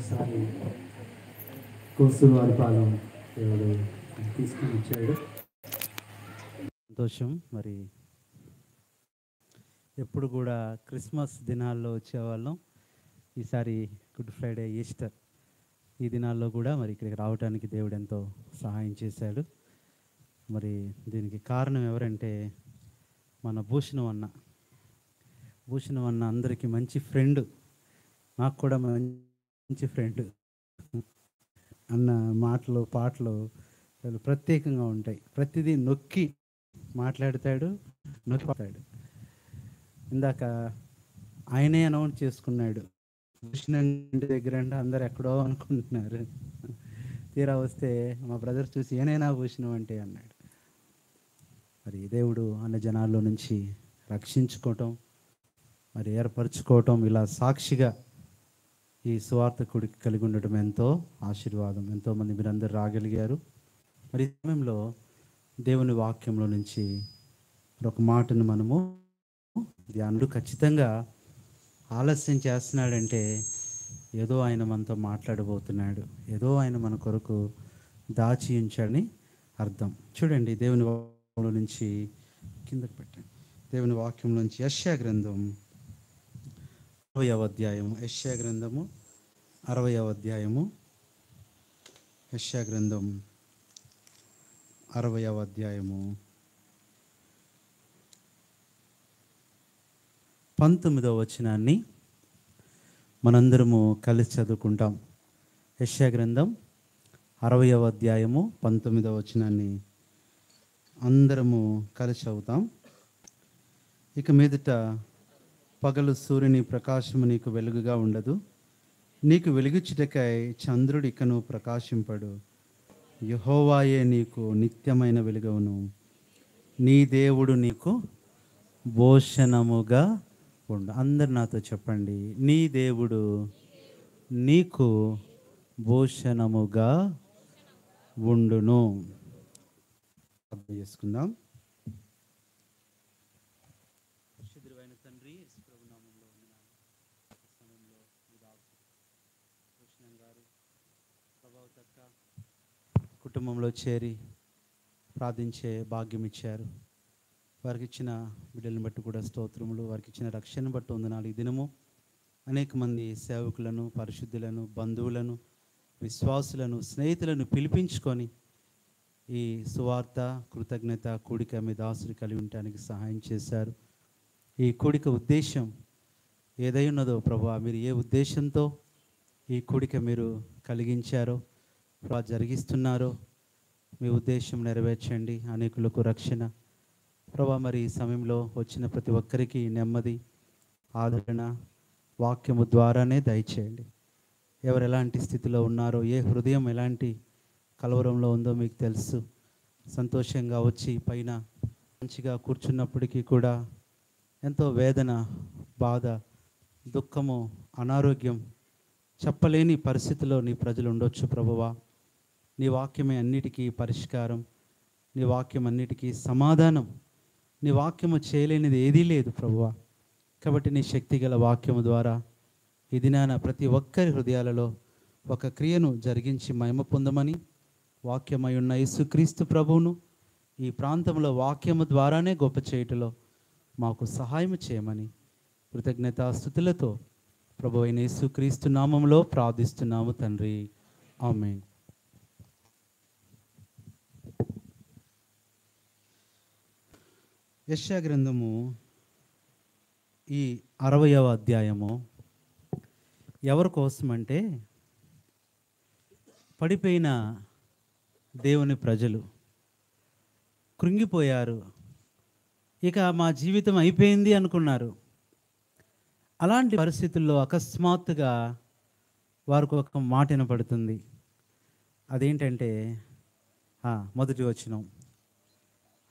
ఒకసారి కోసూరు వారి పాలెం దేవుడు తీసుకొని వచ్చాడు. సంతోషం. మరి ఎప్పుడు కూడా క్రిస్మస్ దినాల్లో వచ్చేవాళ్ళం. ఈసారి గుడ్ ఫ్రైడే, ఈస్టర్ ఈ దినాల్లో కూడా మరి ఇక్కడికి రావడానికి దేవుడు ఎంతో సహాయం చేశాడు. మరి దీనికి కారణం ఎవరంటే మన భూషణం అన్న అందరికీ మంచి ఫ్రెండ్, నాకు కూడా మంచి ఫ్రెండ్. అన్న మాటలు పాటలు చాలా ప్రత్యేకంగా ఉంటాయి. ప్రతిదీ నొక్కి మాట్లాడతాడు, నొక్కిపోతాడు. ఇందాక ఆయనే అనౌన్స్ చేసుకున్నాడు, భూషణం ఇంటి దగ్గర అంటే అందరు ఎక్కడో అనుకుంటున్నారు. తీరా వస్తే మా బ్రదర్ చూసి ఏనైనా భూషణం అంటే అన్నాడు. మరి దేవుడు అన్న జనాల్లో నుంచి రక్షించుకోవటం, మరి ఏర్పరచుకోవటం, ఇలా సాక్షిగా ఈ సువార్త కొడుకు కలిగి ఉండటం ఎంతో ఆశీర్వాదం. ఎంతోమంది మీరందరూ రాగలిగారు. మరి ఈ సమయంలో దేవుని వాక్యంలో నుంచి ఒక మాటను మనము ధ్యానుడు ఖచ్చితంగా ఆలస్యం చేస్తున్నాడంటే ఏదో ఆయన మనతో మాట్లాడబోతున్నాడు, ఏదో ఆయన మన కొరకు దాచి ఉంచాడని అర్థం. చూడండి, దేవుని వాక్యంలో నుంచి కిందకు పెట్టండి. దేవుని వాక్యం నుంచి యెషయా గ్రంథం 60వ అధ్యాయము. యెషయా గ్రంథము 60వ అధ్యాయము. యెషయా గ్రంథం 60వ అధ్యాయము 19వ వచనాన్ని మనందరము కలిసి చదువుకుంటాం. యెషయా గ్రంథం 60వ అధ్యాయము 19వ వచనాన్ని అందరము కలిసి చదువుతాం. ఇక మీదట పగలు సూర్యుని ప్రకాశము నీకు వెలుగుగా ఉండదు, నీకు వెలుగుచుటకై చంద్రుడు ఇకను ప్రకాశింపడు. యెహోవాయే నీకు నిత్యమైన వెలుగును, నీ దేవుడు నీకు భూషణముగా ఉండు. అందరు నాతో చెప్పండి, నీ దేవుడు నీకు భూషణముగా ఉండును. అర్థం చేసుకుందాం. తండ్రి కుటుంబంలో చేరి ప్రార్థించే భాగ్యం ఇచ్చారు. వారికి ఇచ్చిన బిడ్డలను బట్టి కూడా స్తోత్రములు. వారికి ఇచ్చిన రక్షణ బట్టి వందనాలు. ఈ దినము అనేక మంది సేవకులను, పరిశుద్ధులను, బంధువులను, విశ్వాసులను, స్నేహితులను పిలిపించుకొని ఈ సువార్త కృతజ్ఞత కూడిక మీ దాసులు కలిగి ఉండటానికి సహాయం చేశారు. ఈ కూడిక ఉద్దేశం ఏదై ఉన్నదో ప్రభువా, మీరు ఏ ఉద్దేశంతో ఈ కూడిక మీరు కలిగించారో, జరిగిస్తున్నారో మీ ఉద్దేశం నెరవేర్చండి. అనేకులకు రక్షణ ప్రభువా. మరి ఈ సమయంలో వచ్చిన ప్రతి ఒక్కరికి నెమ్మది, ఆదరణ వాక్యము ద్వారానే దయచేయండి. ఎవరు ఎలాంటి స్థితిలో ఉన్నారో, ఏ హృదయం ఎలాంటి కలవరంలో ఉందో మీకు తెలుసు. సంతోషంగా వచ్చి పైన మంచిగా కూర్చున్నప్పటికీ కూడా ఎంతో వేదన, బాధ, దుఃఖము, అనారోగ్యం, చెప్పలేని పరిస్థితిలో నీ ప్రజలు ఉండొచ్చు ప్రభువా. నీ వాక్యమే అన్నిటికీ పరిష్కారం, నీ వాక్యం అన్నిటికీ సమాధానం, నీ వాక్యము చేయలేనిది ఏదీ లేదు ప్రభువా. కాబట్టి నీ శక్తిగల వాక్యము ద్వారా ఈ దినాన ప్రతి ఒక్కరి హృదయాలలో ఒక క్రియను జరిగించి మహిమ పొందమని, వాక్యమై ఉన్న యేసుక్రీస్తు ప్రభువును ఈ ప్రాంతంలో వాక్యము ద్వారానే గొప్ప చేయటలో మాకు సహాయం చేయమని కృతజ్ఞతాస్తుతులతో ప్రభు అయిన యేసుక్రీస్తు నామంలో ప్రార్థిస్తున్నాము తండ్రి, ఆమేన్. యెషయా గ్రంథము ఈ 60వ అధ్యాయము ఎవరి కోసమంటే పడిపోయిన దేవుని ప్రజలు కృంగిపోయారు, ఇక మా జీవితం అయిపోయింది అనుకున్నారు. అలాంటి పరిస్థితుల్లో అకస్మాత్తుగా వారికి ఒక మాట వినపడుతుంది. అదేంటంటే మొదటి వచనం,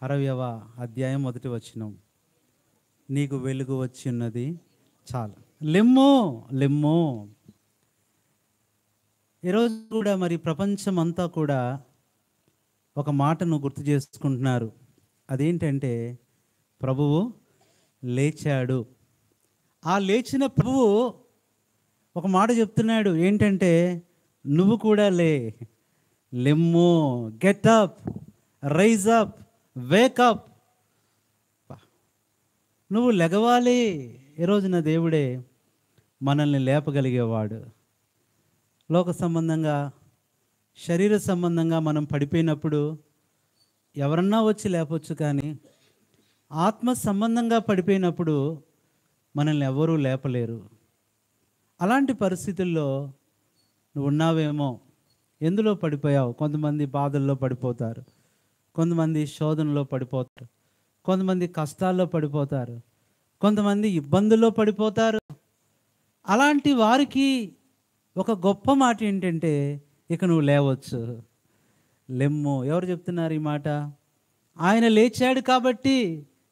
60వ అధ్యాయం మొదటి వచనం, నీకు వెలుగు వచ్చి ఉన్నది చాలు, లెమ్మో లెమ్మో. ఈరోజు కూడా మరి ప్రపంచం అంతా కూడా ఒక మాటను గుర్తు చేసుకుంటున్నారు. అదేంటంటే ప్రభువు లేచాడు. ఆ లేచిన ప్రభువు ఒక మాట చెప్తున్నాడు ఏంటంటే, నువ్వు కూడా లెమ్ము, get up, rise up, wake up. నువ్వు లెగవాలి. ఈరోజున దేవుడే మనల్ని లేపగలిగేవాడు. లోక సంబంధంగా, శరీర సంబంధంగా మనం పడిపోయినప్పుడు ఎవరన్నా వచ్చి లేపొచ్చు, కానీ ఆత్మ సంబంధంగా పడిపోయినప్పుడు మనల్ని ఎవరూ లేపలేరు. అలాంటి పరిస్థితుల్లో నువ్వు ఉన్నావేమో. ఎందులో పడిపోయావు? కొంతమంది బాధల్లో పడిపోతారు, కొంతమంది శోధనలో పడిపోతారు, కొంతమంది కష్టాల్లో పడిపోతారు, కొంతమంది ఇబ్బందుల్లో పడిపోతారు. అలాంటి వారికి ఒక గొప్ప మాట ఏంటంటే, ఇక నువ్వు లేవచ్చు, లెమ్ము. ఎవరు చెప్తున్నారు ఈ మాట? ఆయన లేచాడు కాబట్టి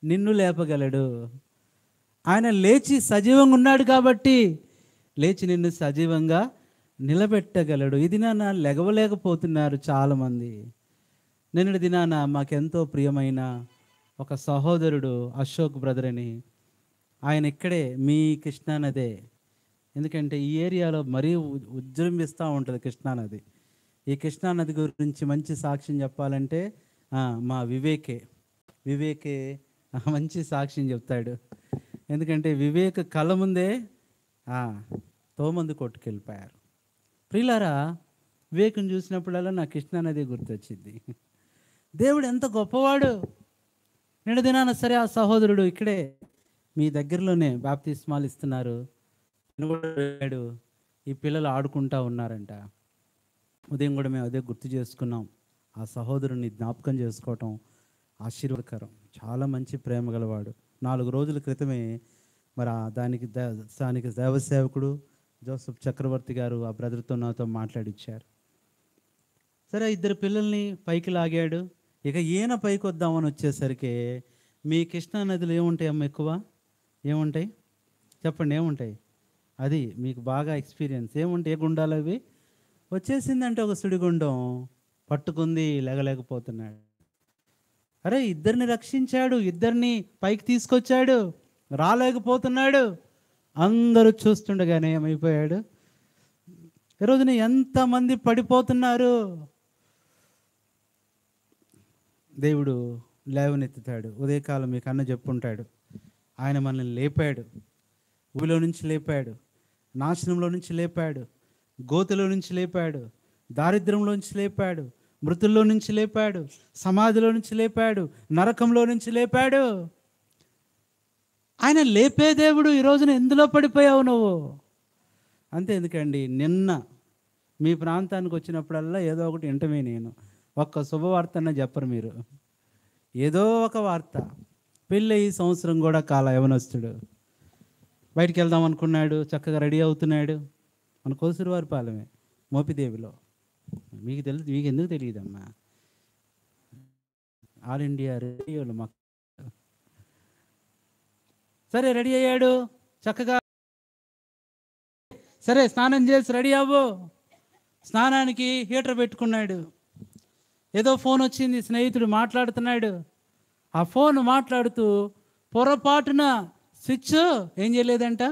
నిన్ను లేపగలడు. ఆయన లేచి సజీవంగా ఉన్నాడు కాబట్టి లేచి నిన్ను సజీవంగా నిలబెట్టగలడు. ఈ దినాన లెగవలేకపోతున్నారు చాలామంది. నిన్నటి దినాన మాకెంతో ప్రియమైన ఒక సహోదరుడు అశోక్ బ్రదర్ అని, ఆయన ఇక్కడే మీ కృష్ణానదే. ఎందుకంటే ఈ ఏరియాలో మరీ ఉజృంభిస్తూ ఉంటుంది కృష్ణానది. ఈ కృష్ణానది గురించి మంచి సాక్ష్యం చెప్పాలంటే మా వివేకే మంచి సాక్ష్యం చెప్తాడు. ఎందుకంటే వివేక్ కళ్ళ ముందే తోమంది కొట్టుకెళ్ళిపోయారు. ప్రియులారా, వివేకుని చూసినప్పుడల్లా నా కృష్ణానది గుర్తొచ్చింది. దేవుడు ఎంత గొప్పవాడు. నిన్న దినాన సరే ఆ సహోదరుడు ఇక్కడే మీ దగ్గరలోనే బాప్తిస్మాలు ఇస్తున్నారు. ఈ పిల్లలు ఆడుకుంటా ఉన్నారంట. ఉదయం కూడా మేము అదే గుర్తు చేసుకున్నాం. ఆ సహోదరుని జ్ఞాపకం చేసుకోవటం ఆశీర్వాదకరం. చాలా మంచి ప్రేమ గలవాడు. 4 రోజుల క్రితమే మరి దానికి దేవసేవకుడు జోసఫ్ చక్రవర్తి గారు ఆ బ్రదర్తో నాతో మాట్లాడిచ్చారు. సరే 2 పిల్లల్ని పైకి లాగాడు. ఇక ఈయన పైకి వద్దామని వచ్చేసరికి మీ కృష్ణానదిలో ఏముంటాయి అమ్మ? ఎక్కువ ఏముంటాయి చెప్పండి? ఏముంటాయి? అది మీకు బాగా ఎక్స్పీరియన్స్. ఏముంటాయి? ఏ గుండాలు అవి? వచ్చేసిందంటే ఒక సుడిగుండం పట్టుకుంది, లేగలేకపోతున్నాడు. అరే, 2 రక్షించాడు, 2 పైకి తీసుకొచ్చాడు, రాలేకపోతున్నాడు. అందరూ చూస్తుండగానే ఏమైపోయాడు? ఈరోజున ఎంతమంది పడిపోతున్నారు. దేవుడు లేవనెత్తుతాడు. ఉదయకాలం మీకు అన్న చెప్పుంటాడు, ఆయన మనల్ని లేపాడు, ఊరిలో నుంచి లేపాడు, నాశనంలో నుంచి లేపాడు, గోతులో నుంచి లేపాడు, దారిద్ర్యంలో నుంచి లేపాడు, మృతుల్లో నుంచి లేపాడు, సమాధిలో నుంచి లేపాడు, నరకంలో నుంచి లేపాడు. ఆయన లేపే దేవుడు. ఈరోజున ఎందులో పడిపోయావు నువ్వు? అంతే. ఎందుకండి, నిన్న మీ ప్రాంతానికి వచ్చినప్పుడల్లా ఏదో ఒకటి వింటమే. నేను ఒక్క శుభవార్త అన్న చెప్పరు మీరు. ఏదో ఒక వార్త. పెళ్ళి ఈ సంవత్సరం కూడా యవనస్తుడు బయటికి వెళ్దాం అనుకున్నాడు, చక్కగా రెడీ అవుతున్నాడు. మన కోసూరువారి పాలెమే, మోపిదేవిలో. మీకు ఎందుకు తెలియదమ్మా? ఆల్ ఇండియా రేడియోలో మాకు. సరే రెడీ అయ్యాడు చక్కగా. సరే స్నానం చేసి రెడీ అవ్వు. స్నానానికి హీటర్ పెట్టుకున్నాడు. ఏదో ఫోన్ వచ్చింది, స్నేహితుడు మాట్లాడుతున్నాడు. ఆ ఫోన్ మాట్లాడుతూ పొరపాటున స్విచ్ ఏం చేయలేదంట.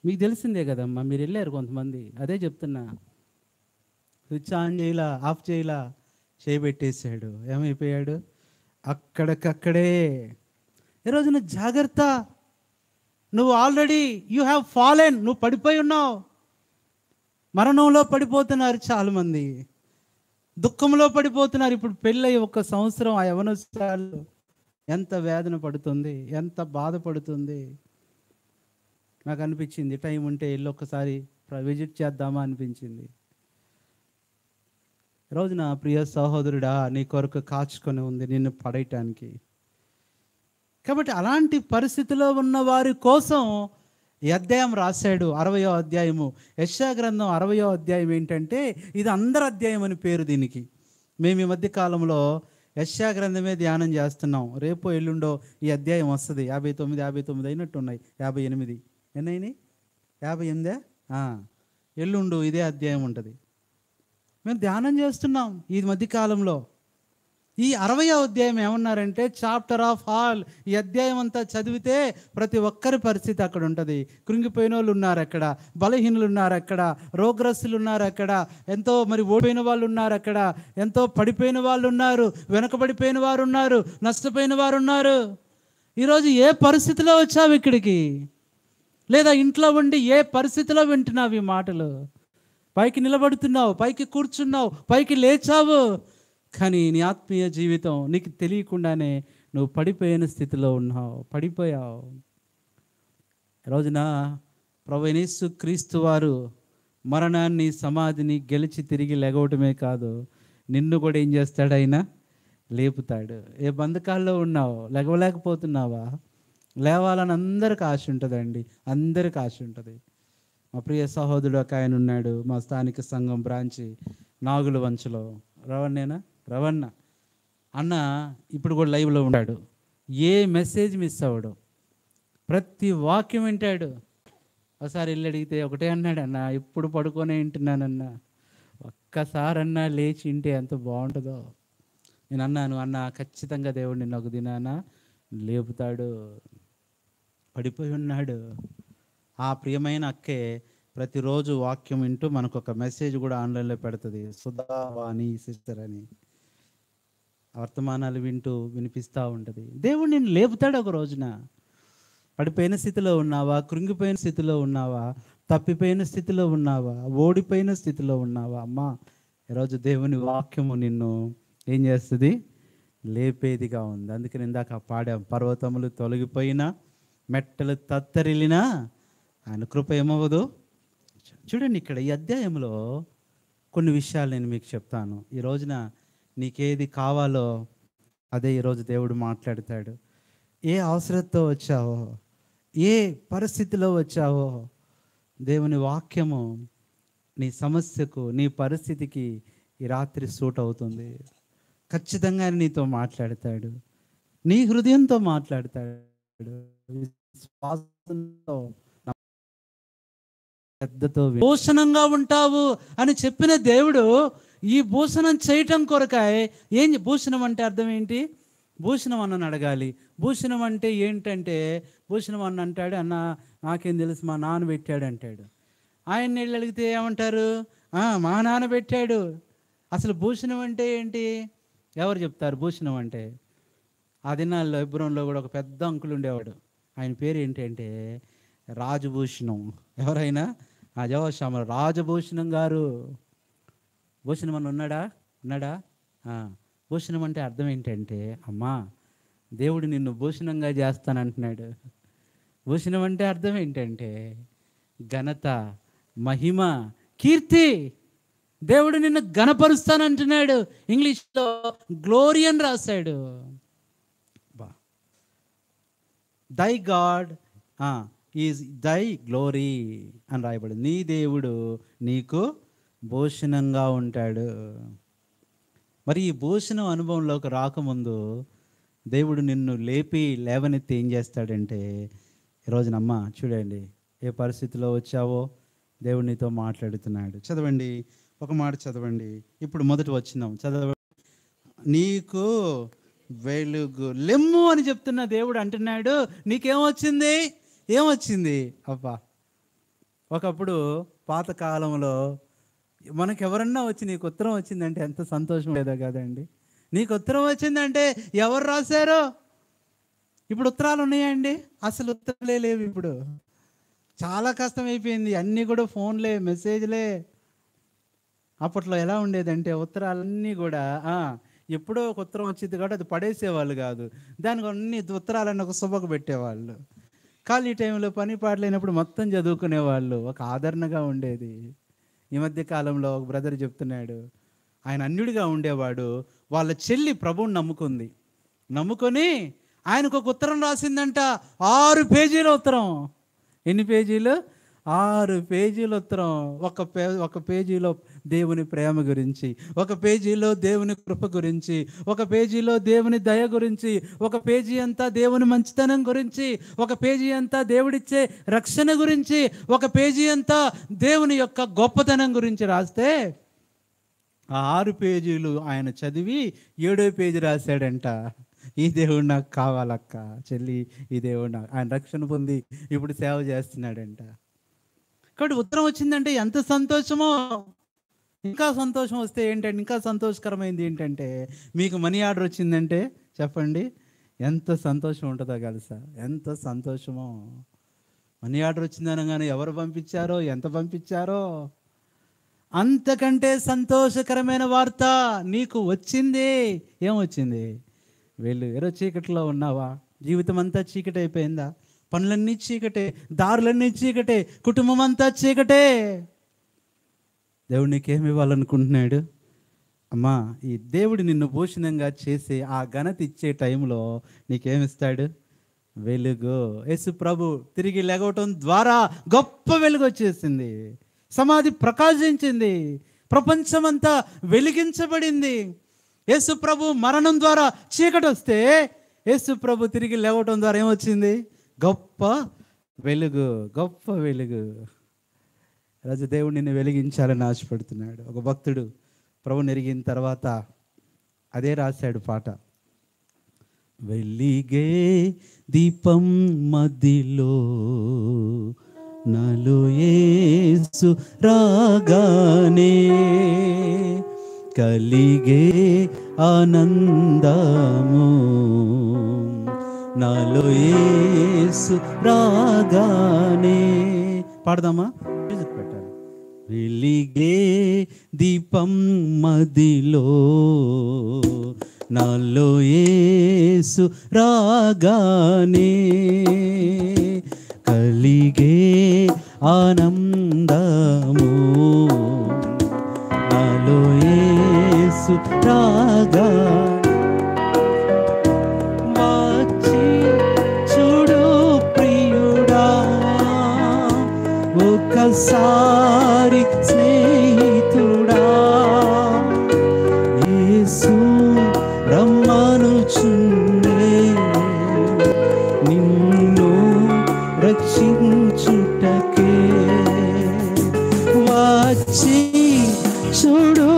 మీకు తెలిసిందే కదమ్మా, మీరు వెళ్ళారు కొంతమంది. అదే చెప్తున్నా. స్విచ్ ఆన్ చేయలా, ఆఫ్ చేయలా, చేయబెట్టేశాడు. ఏమైపోయాడు? అక్కడికక్కడే. ఈరోజున జాగ్రత్త. నువ్వు ఆల్రెడీ యూ హ్యావ్ ఫాలెన్. నువ్వు పడిపోయి ఉన్నావు. మరణంలో పడిపోతున్నారు చాలామంది, దుఃఖంలో పడిపోతున్నారు. ఇప్పుడు పెళ్ళై 1 సంవత్సరం ఆ యవనస్తురాలు ఎంత వేదన పడుతుంది, ఎంత బాధపడుతుంది. నాకు అనిపించింది, టైం ఉంటే వెళ్ళి ఒక్కసారి విజిట్ చేద్దామా అనిపించింది. రోజున ప్రియ సహోదరుడా, నీ కొరకు కాచుకొని ఉంది నిన్ను పడేయటానికి. కాబట్టి అలాంటి పరిస్థితిలో ఉన్న వారి కోసం ఈ అధ్యాయం రాశాడు. 60వ అధ్యాయము, యెషయా గ్రంథం 60వ అధ్యాయం. ఏంటంటే ఇది అందరి అధ్యాయం అని పేరు దీనికి. మేము ఈ మధ్య కాలంలో యెషయా గ్రంథమే ధ్యానం చేస్తున్నాం. రేపో ఎల్లుండో ఈ అధ్యాయం వస్తుంది. 59 అయినట్టున్నాయి. 58 ఎన్నైనాయి? 58. ఎల్లుండు ఇదే అధ్యాయం ఉంటుంది. మేము ధ్యానం చేస్తున్నాం ఈ మధ్యకాలంలో. ఈ 60వ అధ్యాయం ఏమన్నారంటే చాప్టర్ ఆఫ్ ఆల్. ఈ అధ్యాయం అంతా చదివితే ప్రతి ఒక్కరి పరిస్థితి అక్కడ ఉంటుంది. కృంగిపోయిన వాళ్ళు ఉన్నారు అక్కడ, బలహీనులు ఉన్నారు అక్కడ, రోగ్రస్తులు ఉన్నారు అక్కడ, ఎంతో మరి ఓడిపోయిన వాళ్ళు ఉన్నారు అక్కడ, ఎంతో పడిపోయిన వాళ్ళు ఉన్నారు, వెనకబడిపోయిన వారు ఉన్నారు, నష్టపోయిన వారు ఉన్నారు. ఈరోజు ఏ పరిస్థితిలో వచ్చావు ఇక్కడికి, లేదా ఇంట్లో ఉండి ఏ పరిస్థితిలో వింటున్నావు ఈ మాటలు? పైకి నిలబడుతున్నావు, పైకి కూర్చున్నావు, పైకి లేచావు, కానీ నీ ఆత్మీయ జీవితం నీకు తెలియకుండానే నువ్వు పడిపోయిన స్థితిలో ఉన్నావు, పడిపోయావు. రోజున ప్రభువైన యేసు క్రీస్తు వారు మరణాన్ని, సమాధిని గెలిచి తిరిగి లెగవటమే కాదు, నిన్ను కూడా ఏం చేస్తాడు? ఆయన లేపుతాడు. ఏ బంధకాల్లో ఉన్నావు, లెగవలేకపోతున్నావా? లేవాలని అందరికి ఆశ ఉంటుందండి, అందరికి ఆశ ఉంటుంది. మా ప్రియ సహోదరుడు ఒక ఆయన ఉన్నాడు, మా స్థానిక సంఘం బ్రాంచి నాగుల వంచలో. రవణ అన్న ఇప్పుడు కూడా లైవ్లో ఉన్నాడు. ఏ మెసేజ్ మిస్ అవ్వడు, ప్రతి వాక్యం వింటాడు. ఒకసారి వెళ్ళి అడిగితే ఒకటే అన్నాడు, అన్న ఇప్పుడు పడుకొనే వింటున్నానన్నా, ఒక్కసారన్నా లేచి వింటే ఎంత బాగుంటుందో. నేను అన్నాను, అన్న ఖచ్చితంగా దేవుడు నిన్ను ఒక దినాన లేపుతాడు. పడిపోయి ఉన్నాడు. ఆ ప్రియమైన అక్కే ప్రతిరోజు వాక్యం వింటూ మనకు ఒక మెసేజ్ కూడా ఆన్లైన్లో పెడుతుంది, సుధావాణి సిస్టర్ అని. వర్తమానాలు వింటూ వినిపిస్తూ ఉంటుంది. దేవుడు నిన్ను లేపుతాడు ఒక రోజున. పడిపోయిన స్థితిలో ఉన్నావా, కృంగిపోయిన స్థితిలో ఉన్నావా, తప్పిపోయిన స్థితిలో ఉన్నావా, ఓడిపోయిన స్థితిలో ఉన్నావా? అమ్మా, ఈరోజు దేవుని వాక్యము నిన్ను ఏం చేస్తుంది? లేపేదిగా ఉంది. అందుకని ఇందాక పాడాం, పర్వతములు తొలగిపోయినా, మెట్టలు తత్తరిల్లినా ఆయన కృప ఏమవ్వదు. చూడండి, ఇక్కడ ఈ అధ్యాయంలో కొన్ని విషయాలు నేను మీకు చెప్తాను. ఈ రోజున నీకేది కావాలో అదే ఈరోజు దేవుడు మాట్లాడతాడు. ఏ అవసరంతో వచ్చావో, ఏ పరిస్థితిలో వచ్చావో, దేవుని వాక్యము నీ సమస్యకు, నీ పరిస్థితికి ఈ రాత్రి సూట్ అవుతుంది. ఖచ్చితంగా నీతో మాట్లాడతాడు, నీ హృదయంతో మాట్లాడతాడు. విశ్వాసంతో, శ్రద్ధతో భూషణంగా ఉంటావు అని చెప్పిన దేవుడు ఈ భూషణం చేయటం కొరకాయ ఏం? భూషణం అంటే అర్థం ఏంటి? భూషణం అన్నని అడగాలి. భూషణం అంటే ఏంటంటే, భూషణం అన్న అంటాడు, అన్న నాకేం తెలుసు, మా నాన్న పెట్టాడు అంటాడు. ఆయన నీళ్ళు అడిగితే ఏమంటారు? మా నాన్న పెట్టాడు. అసలు భూషణం అంటే ఏంటి? ఎవరు చెప్తారు భూషణం అంటే? ఆ దినాల్లో హెబ్రోన్లో కూడా ఒక పెద్ద అంకులు ఉండేవాడు. ఆయన పేరు ఏంటి అంటే రాజభూషణం. ఎవరైనా జవాషామ రాజభూషణం గారు. భూషణం అని ఉన్నాడా? భూషణం అంటే అర్థం ఏంటంటే, అమ్మా దేవుడు నిన్ను భూషణంగా చేస్తానంటున్నాడు. భూషణం అంటే అర్థం ఏంటంటే ఘనత, మహిమ, కీర్తి. దేవుడు నిన్ను ఘనపరుస్తానంటున్నాడు. ఇంగ్లీష్లో గ్లోరీ అని రాశాడు. దై గాడ్ ఈజ్ దై గ్లోరీ అని రాయబడింది. నీ దేవుడు నీకు భూషణంగా ఉంటాడు. మరి ఈ భూషణం అనుభవంలోకి రాకముందు దేవుడు నిన్ను లేవనెత్తి ఏం చేస్తాడంటే, ఈరోజునమ్మ చూడండి, ఏ పరిస్థితిలో వచ్చావో దేవుడు నీతో మాట్లాడుతున్నాడు. చదవండి, ఒక మాట చదవండి. ఇప్పుడు మొదటి వచనం చదవండి. నీకు వెలుగు లెమ్ము అని చెప్తున్న దేవుడు అంటున్నాడు, నీకేమొచ్చింది? ఏమొచ్చింది? అబ్బా, ఒకప్పుడు పాతకాలంలో మనకు ఎవరన్నా వచ్చి నీకు ఉత్తరం వచ్చిందంటే ఎంత సంతోషం లేదా కదండి? నీకు ఉత్తరం వచ్చిందంటే ఎవరు రాశారో? ఇప్పుడు ఉత్తరాలు ఉన్నాయండి? అసలు ఉత్తరాలే లేవు. ఇప్పుడు చాలా కష్టం అయిపోయింది, అన్నీ కూడా ఫోన్లే, మెసేజ్లే. అప్పట్లో ఎలా ఉండేదంటే ఉత్తరాలన్నీ కూడా ఎప్పుడో ఒక ఉత్తరం వచ్చింది కాబట్టి అది పడేసేవాళ్ళు కాదు, దానికి అన్ని ఉత్తరాలన్నీ ఒక శుభకు పెట్టేవాళ్ళు. ఖాళీ టైంలో పని పాటలేనప్పుడు మొత్తం చదువుకునేవాళ్ళు, ఒక ఆదరణగా ఉండేది. ఈ మధ్య కాలంలో ఒక బ్రదర్ చెప్తున్నాడు, ఆయన అన్యుడిగా ఉండేవాడు, వాళ్ళ చెల్లి ప్రభువుని నమ్ముకొని ఆయనకు ఒక ఉత్తరం రాసిందంట. 6 పేజీల ఉత్తరం. ఎన్ని పేజీలు? 6 పేజీల ఉత్తరం. ఒక పేజీలో దేవుని ప్రేమ గురించి, ఒక పేజీలో దేవుని కృప గురించి, ఒక పేజీలో దేవుని దయ గురించి, ఒక పేజీ అంతా దేవుని మంచితనం గురించి, ఒక పేజీ అంతా దేవుడిచ్చే రక్షణ గురించి, ఒక పేజీ అంతా దేవుని యొక్క గొప్పతనం గురించి రాస్తే ఆ 6 పేజీలు ఆయన చదివి 7వ పేజీ రాశాడంట. ఈ దేవుడు నాకు కావాలక్క, చెల్లి, ఈ దేవుడు నాకు, ఆయన రక్షణ పొంది ఇప్పుడు సేవ చేస్తున్నాడంట. కాబట్టి ఉత్తరం వచ్చిందంటే ఎంత సంతోషమో. ఇంకా సంతోషం వస్తే ఏంటంటే, ఇంకా సంతోషకరమైంది ఏంటంటే, మీకు మనీ ఆర్డర్ వచ్చిందంటే చెప్పండి ఎంత సంతోషం ఉంటుందో తెలుసా? ఎంత సంతోషమో. మనీ ఆర్డర్ వచ్చిందనగానే ఎవరు పంపించారో, ఎంత పంపించారో, అంతకంటే సంతోషకరమైన వార్త నీకు వచ్చింది. ఏమొచ్చింది? వెళ్ళు. ఎరో చీకటిలో ఉన్నావా? జీవితం అంతా చీకటి అయిపోయిందా? పనులన్నీ చీకటే, దారులన్నీ చీకటే, కుటుంబం అంతా చీకటే. దేవుడు నీకేమి ఇవ్వాలనుకుంటున్నాడు? అమ్మా, ఈ దేవుడు నిన్ను భూషణంగా చేసి ఆ ఘనత ఇచ్చే టైంలో నీకేమిస్తాడు? వెలుగు. యేసు ప్రభు తిరిగి లెగవటం ద్వారా గొప్ప వెలుగు వచ్చేసింది. సమాధి ప్రకాశించింది. ప్రపంచమంతా వెలిగించబడింది. యేసు ప్రభు మరణం ద్వారా చీకటి వస్తే, యేసు ప్రభు తిరిగి లేవటం ద్వారా ఏమొచ్చింది? గొప్ప వెలుగు. గొప్ప వెలుగు. రాజు దేవుడు నిన్ను వెలిగించాలని ఆశపడుతున్నాడు. ఒక భక్తుడు ప్రభుని ఎరిగిన తర్వాత అదే రాశాడు పాట. వెలిగే దీపం మధ్యలో నాలో యేసు రాగానే కలిగే ఆనందము, నాలో యేసు రాగానే. పాడదామా? మ్యూజిక్ పెట్టాలి. వెలిగే దీపం మదిలో నాలో యేసు రాగానే కలిగే ఆనందము, నాలో యేసు రాగానే. వచ్చి చూడు ప్రియుడా, ఒకసారి స్నేహితుడా, యేసు రమ్మనుచుండే నిన్ను రక్షించుటకే. వచ్చి చూడు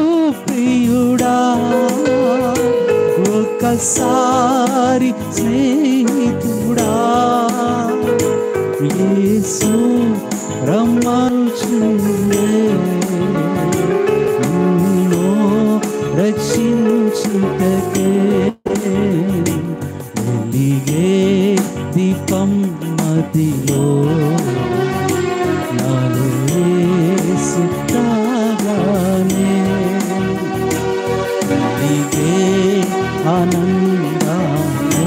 ప్రియుడా, ఒకసారి స్నేహితుడా, యేసు రమ్మనుచుండే నిన్ను రక్షించుటకే. వెలిగే దీపం మదిలో నాలో యేసు రాగానే కలిగే ఆనందము,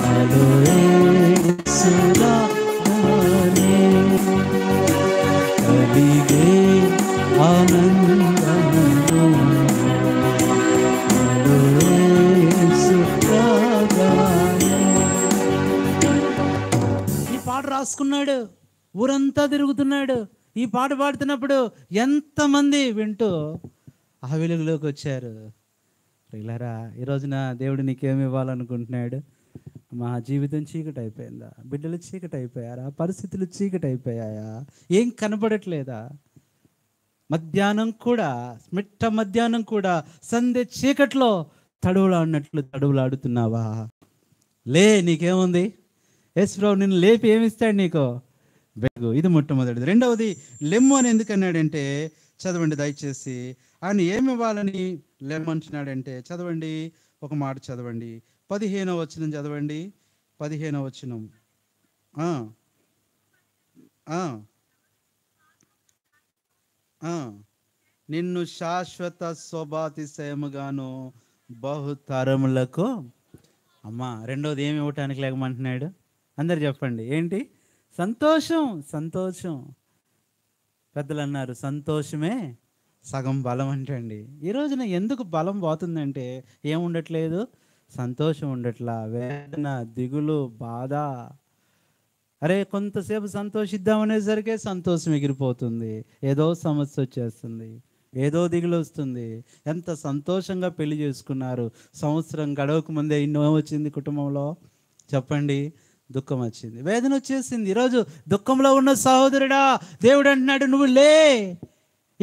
నాలో యేసు రాగానే కలిగే ఆనందము, నాలో యేసు రాగానే. ఈ పాట రాసుకున్నాడు, ఊరంతా తిరుగుతున్నాడు. ఈ పాట పాడుతున్నప్పుడు ఎంతమంది వింటూ ఆ వెలుగులోకి వచ్చారు. ఇలారా, ఈ రోజున దేవుడు నీకేమి ఇవ్వాలనుకుంటున్నాడు? మా జీవితం చీకటి అయిపోయిందా? బిడ్డలు చీకటి అయిపోయారా? పరిస్థితులు చీకటి అయిపోయాయా? ఏం కనపడట్లేదా? మధ్యాహ్నం కూడా, మిట్ట మధ్యాహ్నం కూడా సంధ్య చీకట్లో తడువులాడినట్లు తడువులాడుతున్నావా? లే, నీకేముంది? యేసుప్రభు నిన్ను లేపి ఏమిస్తాడు నీకు? వెలుగు. ఇది మొట్టమొదటిది. రెండవది, లెమ్ము అని ఎందుకన్నాడంటే, చదవండి దయచేసి. ఆయన ఏమి ఇవ్వాలని లెమ్మంటున్నాడంటే, చదవండి, ఒక మాట చదవండి. 15వ వచనం చదవండి. 15వ వచనం. నిన్ను శాశ్వత శోభాతిశయముగాను బహుతరములకు. అమ్మా, రెండోది ఏమి ఇవ్వటానికి లేకమంటున్నాడు? అందరు చెప్పండి. ఏంటి? సంతోషం. సంతోషం. పెద్దలు అన్నారు, సంతోషమే సగం బలం అంటండి. ఈ రోజున ఎందుకు బలం పోతుందంటే, ఏముండట్లేదు? సంతోషం ఉండట్లా. వేదన, దిగులు, బాధ. అరే, కొంతసేపు సంతోషిద్దామనేసరికే సంతోషం ఎగిరిపోతుంది. ఏదో సమస్య వచ్చేస్తుంది, ఏదో దిగులు వస్తుంది. ఎంత సంతోషంగా పెళ్లి చేసుకున్నారు, సంవత్సరం గడవక ముందే ఎన్నో వచ్చింది కుటుంబంలో. చెప్పండి, దుఃఖం వచ్చింది, వేదన వచ్చేసింది. ఈరోజు దుఃఖంలో ఉన్న సహోదరుడా, దేవుడు అంటున్నాడు, నువ్వు లే.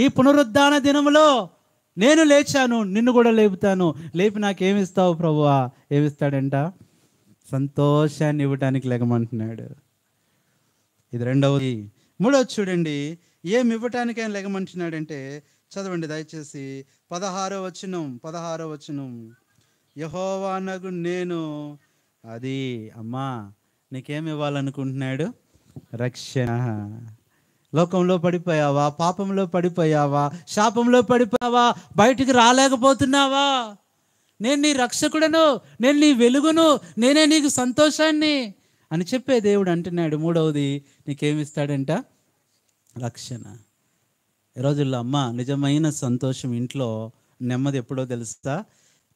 ఈ పునరుద్ధాన దినములో నేను లేచాను, నిన్ను కూడా లేపుతాను. లేపి నాకేమిస్తావు ప్రభువా? ఏమిస్తాడంట? సంతోషాన్ని ఇవ్వటానికి లెగమంటున్నాడు. ఇది రెండవది. మూడవది చూడండి, ఏమి ఇవ్వటానికి ఆయన లెగమంటున్నాడంటే, చదవండి దయచేసి 16వ వచనం. యెహోవానగు నేను, అది అమ్మా నీకేమి ఇవ్వాలనుకుంటున్నాడు? రక్షణ. లోకంలో పడిపోయావా? పాపంలో పడిపోయావా? శాపంలో పడిపోయావా? బయటికి రాలేకపోతున్నావా? నేను నీ రక్షకుడను, నేను నీ వెలుగును, నేనే నీకు సంతోషాన్ని అని చెప్పే దేవుడు అంటున్నాడు. మూడవది నీకేమిస్తాడంట? రక్షణ. ఈ రోజుల్లో అమ్మ నిజమైన సంతోషం, ఇంట్లో నెమ్మది ఎప్పుడో తెలుస్తా?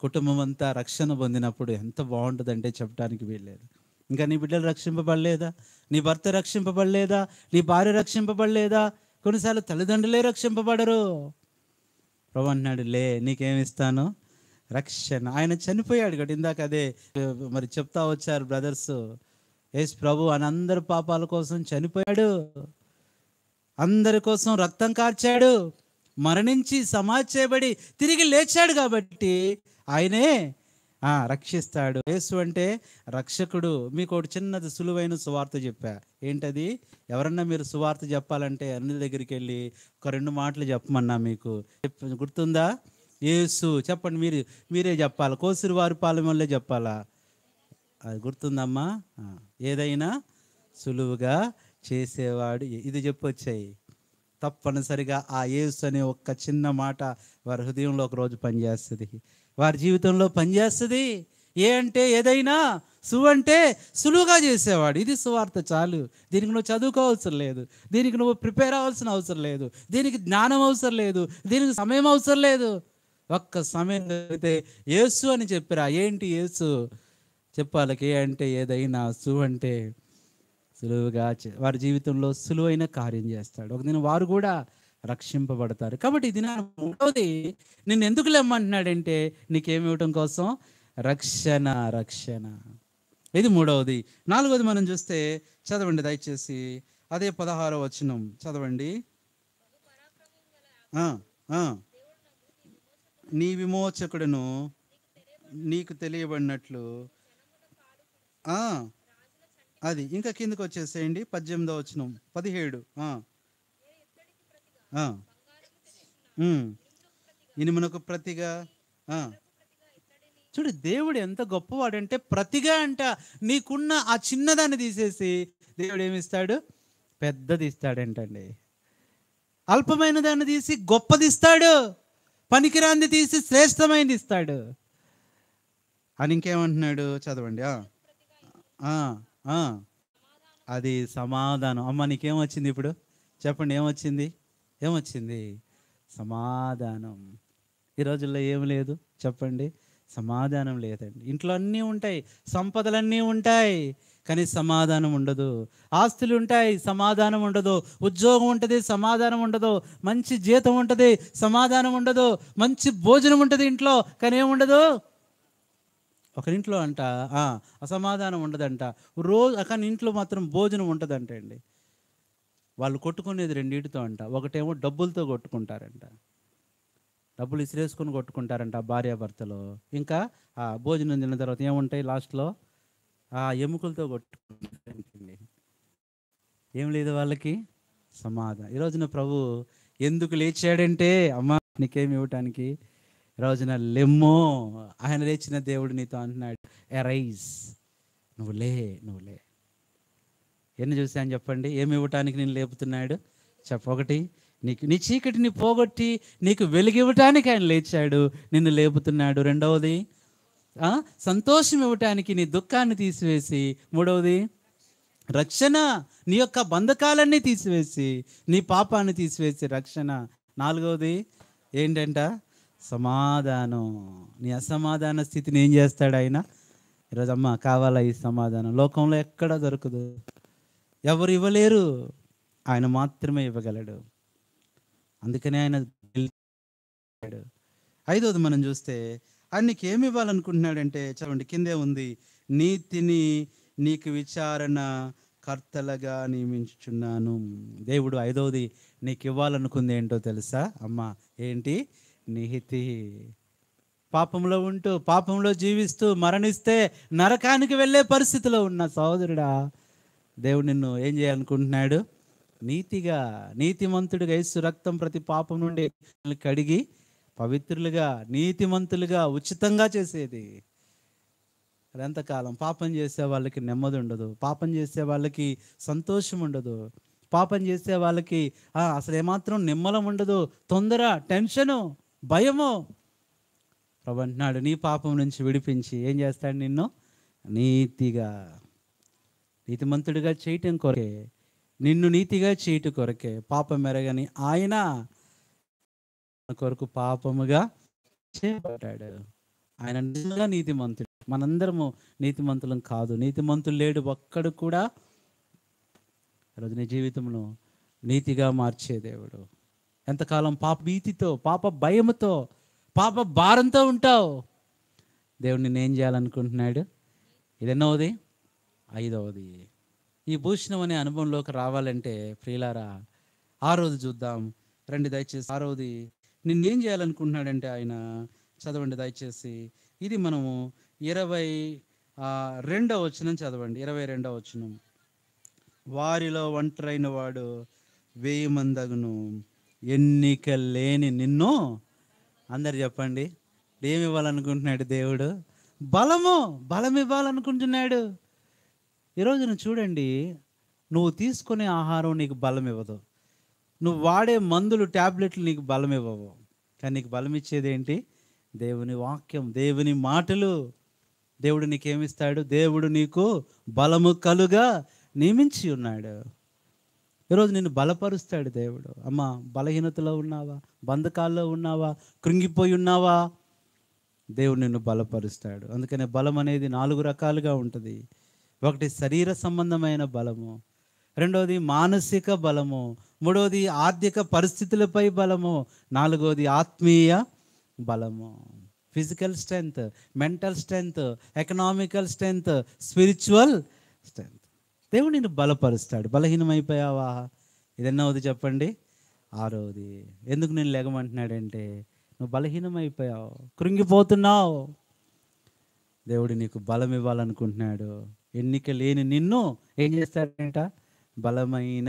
కుటుంబం అంతా రక్షణ పొందినప్పుడు. ఎంత బాగుంటుందంటే చెప్పడానికి వీల్లేదు. ఇంకా నీ బిడ్డలు రక్షింపబడలేదా? నీ భర్త రక్షింపబడలేదా? నీ భార్య రక్షింపబడలేదా? కొన్నిసార్లు తల్లిదండ్రులే రక్షింపబడరు. ప్రభు అంటున్నాడు, లే నీకేమిస్తాను? రక్షణ. ఆయన చనిపోయాడు కదా, ఇందాక అదే మరి చెప్తా వచ్చారు బ్రదర్స్. యేసు ప్రభు ఆయన అందరి పాపాల కోసం చనిపోయాడు, అందరి కోసం రక్తం కార్చాడు, మరణించి సమాధి చేయబడి తిరిగి లేచాడు. కాబట్టి ఆయనే రక్షిస్తాడు. యేసు అంటే రక్షకుడు. మీకు ఒకటి చిన్నది సులువైన సువార్త చెప్పా. ఏంటది? ఎవరన్నా మీరు సువార్త చెప్పాలంటే అన్ని దగ్గరికి వెళ్ళి ఒక 2 మాటలు చెప్పమన్నా మీకు గుర్తుందా? యేసు చెప్పండి, మీరే చెప్పాలి. కోసిరివారి పాలెం వల్లే చెప్పాలా? అది గుర్తుందమ్మా? ఏదైనా సులువుగా చేసేవాడు. ఇది చెప్పొచ్చాయి. తప్పనిసరిగా ఆ యేసు అనే ఒక్క చిన్న మాట వారి హృదయంలో ఒకరోజు పనిచేస్తుంది, వారి జీవితంలో పనిచేస్తుంది. ఏ అంటే ఏదైనా, సు అంటే సులువుగా చేసేవాడు. ఇది సువార్త చాలు. దీనికి నువ్వు చదువుకోవాల్సిన లేదు, దీనికి నువ్వు ప్రిపేర్ అవ్వాల్సిన అవసరం లేదు, దీనికి జ్ఞానం అవసరం లేదు, దీనికి సమయం అవసరం లేదు. ఒక్క సమయం అయితే యేసు అని చెప్పిరా. ఏంటి యేసు చెప్పాలకి? ఏ అంటే ఏదైనా, సు అంటే సులువుగా వారి జీవితంలో సులువైన కార్యం చేస్తాడు. ఒక దినం వారు కూడా రక్షింపబడతారు. కాబట్టి ఇది నా మూడవది, నిన్ను ఎందుకు లేమ్మంటున్నాడంటే నీకేమి ఇవ్వటం కోసం? రక్షణ. రక్షణ ఇది మూడవది. నాలుగవది మనం చూస్తే చదవండి దయచేసి, అదే 16వ వచనం చదవండి. నీ విమోచకుడును నీకు తెలియబడినట్లు. అది ఇంకా కిందకి వచ్చేసేయండి. 18వ వచనం, 17. ఇనుమునకు ప్రతిగా. చూడు దేవుడు ఎంత గొప్పవాడంటే, ప్రతిగా అంట నీకున్న ఆ చిన్నదాన్ని తీసేసి దేవుడు ఏమిస్తాడు? పెద్దది ఇస్తాడంటండి. అల్పమైన దాన్ని తీసి గొప్పది ఇస్తాడు, పనికిరాంది తీసి శ్రేష్టమైనది ఇస్తాడు అని. ఇంకేమంటున్నాడు చదవండి. అది సమాధానం. అమ్మ నీకేమొచ్చింది ఇప్పుడు? చెప్పండి, ఏమొచ్చింది? సమాధానం. ఈ రోజుల్లో ఏం లేదు చెప్పండి? సమాధానం లేదండి. ఇంట్లో అన్నీ ఉంటాయి, సంపదలన్నీ ఉంటాయి, కానీ సమాధానం ఉండదు. ఆస్తులు ఉంటాయి, సమాధానం ఉండదు. ఉద్యోగం ఉంటుంది, సమాధానం ఉండదు. మంచి జీతం ఉంటుంది, సమాధానం ఉండదు. మంచి భోజనం ఉంటుంది ఇంట్లో, కానీ ఏముండదు. ఒకరింట్లో అంట అసమాధానం ఉండదంట కానీ ఇంట్లో మాత్రం భోజనం ఉంటుందంట అండి. వాళ్ళు కొట్టుకునేది రెండింటితో అంట. ఒకటేమో డబ్బులతో కొట్టుకుంటారంట, డబ్బులు ఇసిరేసుకొని కొట్టుకుంటారంట భార్యాభర్తలు. ఇంకా భోజనం తిన్న తర్వాత ఏముంటాయి లాస్ట్లో? ఎముకలతో కొట్టుకుంటారండి. ఏం లేదు వాళ్ళకి సమాధానం. ఈరోజున ప్రభు ఎందుకు లేచాడంటే, అమ్మ నీకేమి ఇవ్వటానికి? రోజున లెమ్మో. ఆయన లేచిన దేవుడు నీతో అంటున్నాడు, ఎరైజ్, నువ్వు లే. ఎన్ని చూసాను చెప్పండి? ఏమి ఇవ్వటానికి నేను లేపుతున్నాడు? ఒకటి, నీ చీకటిని పోగొట్టి నీకు వెలుగివ్వటానికి ఆయన లేచాడు, నిన్ను లేపుతున్నాడు. రెండవది సంతోషం ఇవ్వటానికి నీ దుఃఖాన్ని తీసివేసి. మూడవది రక్షణ, నీ యొక్క బంధకాలన్నీ తీసివేసి, నీ పాపాన్ని తీసివేసి రక్షణ. నాలుగవది ఏంటంట? సమాధానం. నీ అసమాధాన స్థితిని ఏం చేస్తాడు ఆయన? ఈరోజు అమ్మ కావాలా ఈ సమాధానం? లోకంలో ఎక్కడ దొరకదు, ఎవరు ఇవ్వలేరు, ఆయన మాత్రమే ఇవ్వగలడు. అందుకనే ఆయన. ఐదవది మనం చూస్తే ఆయన నీకు ఏమి ఇవ్వాలనుకుంటున్నాడంటే చదవండి, కిందే ఉంది, నీతిని నీకు విచారణ కర్తలుగా నియమించుచున్నాను. దేవుడు ఐదవది నీకు ఇవ్వాలనుకుంది ఏంటో తెలుసా అమ్మా? ఏంటి? నీతి. పాపంలో ఉంటూ పాపంలో జీవిస్తూ మరణిస్తే నరకానికి వెళ్ళే పరిస్థితిలో ఉన్న సహోదరుడా, దేవుడు నిన్ను ఏం చేయాలనుకుంటున్నాడు? నీతిగా, నీతిమంతుడిగా, యేసు రక్తం ప్రతి పాపం నుండి కడిగి పవిత్రులుగా, నీతిమంతులుగా, ఉచితంగా చేసేది. అది ఎంతకాలం? పాపం చేసే వాళ్ళకి నెమ్మది ఉండదు, పాపం చేసే వాళ్ళకి సంతోషం ఉండదు, పాపం చేసే వాళ్ళకి అసలు ఏమాత్రం నిమ్మలం ఉండదు, తొందర, టెన్షను, భయము. ప్రభు అంటున్నాడు, నీ పాపం నుంచి విడిపించి ఏం చేస్తాడు? నిన్ను నీతిగా, నీతిమంతుడిగా చేయటం కొరకే, నిన్ను నీతిగా చేయటం కొరకే పాపం ఎరగని ఆయన కొరకు పాపముగా చేయబడ్డాడు. ఆయన నిజంగా నీతిమంతుడు. మనందరము నీతిమంతులం కాదు. నీతిమంతులు లేడు ఒక్కడు కూడా. ఈరోజు నీ జీవితంలో నీతిగా మార్చే దేవుడు. ఎంతకాలం పాప భీతితో, పాప భయముతో, పాప భారంతో ఉంటావు? దేవుడు నిన్ను ఏం చేయాలనుకుంటున్నాడు? ఇది ఎన్నోది? ఐదవది. ఈ భూషణం అనే అనుభవంలోకి రావాలంటే ప్రియులారా, ఆ రోజు చూద్దాం రండి దయచేసి. ఆ రోజు నిన్నేం చేయాలనుకుంటున్నాడంటే ఆయన, చదవండి దయచేసి. ఇది మనము 22వ వచనం చదవండి. 22వ వచనం. వారిలో ఒంటరైన వాడు 1000 మందగును, ఎన్నిక లేని నిన్ను. అందరు చెప్పండి, ఏమి ఇవ్వాలనుకుంటున్నాడు దేవుడు? బలము, బలం ఇవ్వాలనుకుంటున్నాడు. ఈరోజు నువ్వు చూడండి, నువ్వు తీసుకునే ఆహారం నీకు బలం ఇవ్వదు, నువ్వు వాడే మందులు, ట్యాబ్లెట్లు నీకు బలం ఇవ్వవు. కానీ నీకు బలం ఇచ్చేది ఏంటి? దేవుని వాక్యం, దేవుని మాటలు. దేవుడు నీకేమిస్తాడు? దేవుడు నీకు బలము కలుగా నియమించి ఉన్నాడు. ఈరోజు నిన్ను బలపరుస్తాడు దేవుడు. అమ్మా, బలహీనతలో ఉన్నావా? బంధకాల్లో ఉన్నావా? కృంగిపోయి ఉన్నావా? దేవుడు నిన్ను బలపరుస్తాడు. అందుకనే బలం అనేది 4 రకాలుగా ఉంటుంది. ఒకటి శరీర సంబంధమైన బలము, రెండవది మానసిక బలము, మూడవది ఆర్థిక పరిస్థితులపై బలము, నాలుగవది ఆత్మీయ బలము. Physical strength, mental strength, economical strength, spiritual strength. దేవుడు నిన్ను బలపరుస్తాడు. బలహీనమైపోయావా? ఇది ఎన్నవది చెప్పండి? 6వది. ఎందుకు నేను లెగమంటున్నాడంటే, నువ్వు బలహీనమైపోయావు, కృంగిపోతున్నావు. దేవుడు నీకు బలం ఇవ్వాలనుకుంటున్నాడు. ఎన్నిక లేని నిన్ను ఏం చేస్తాడంట? బలమైన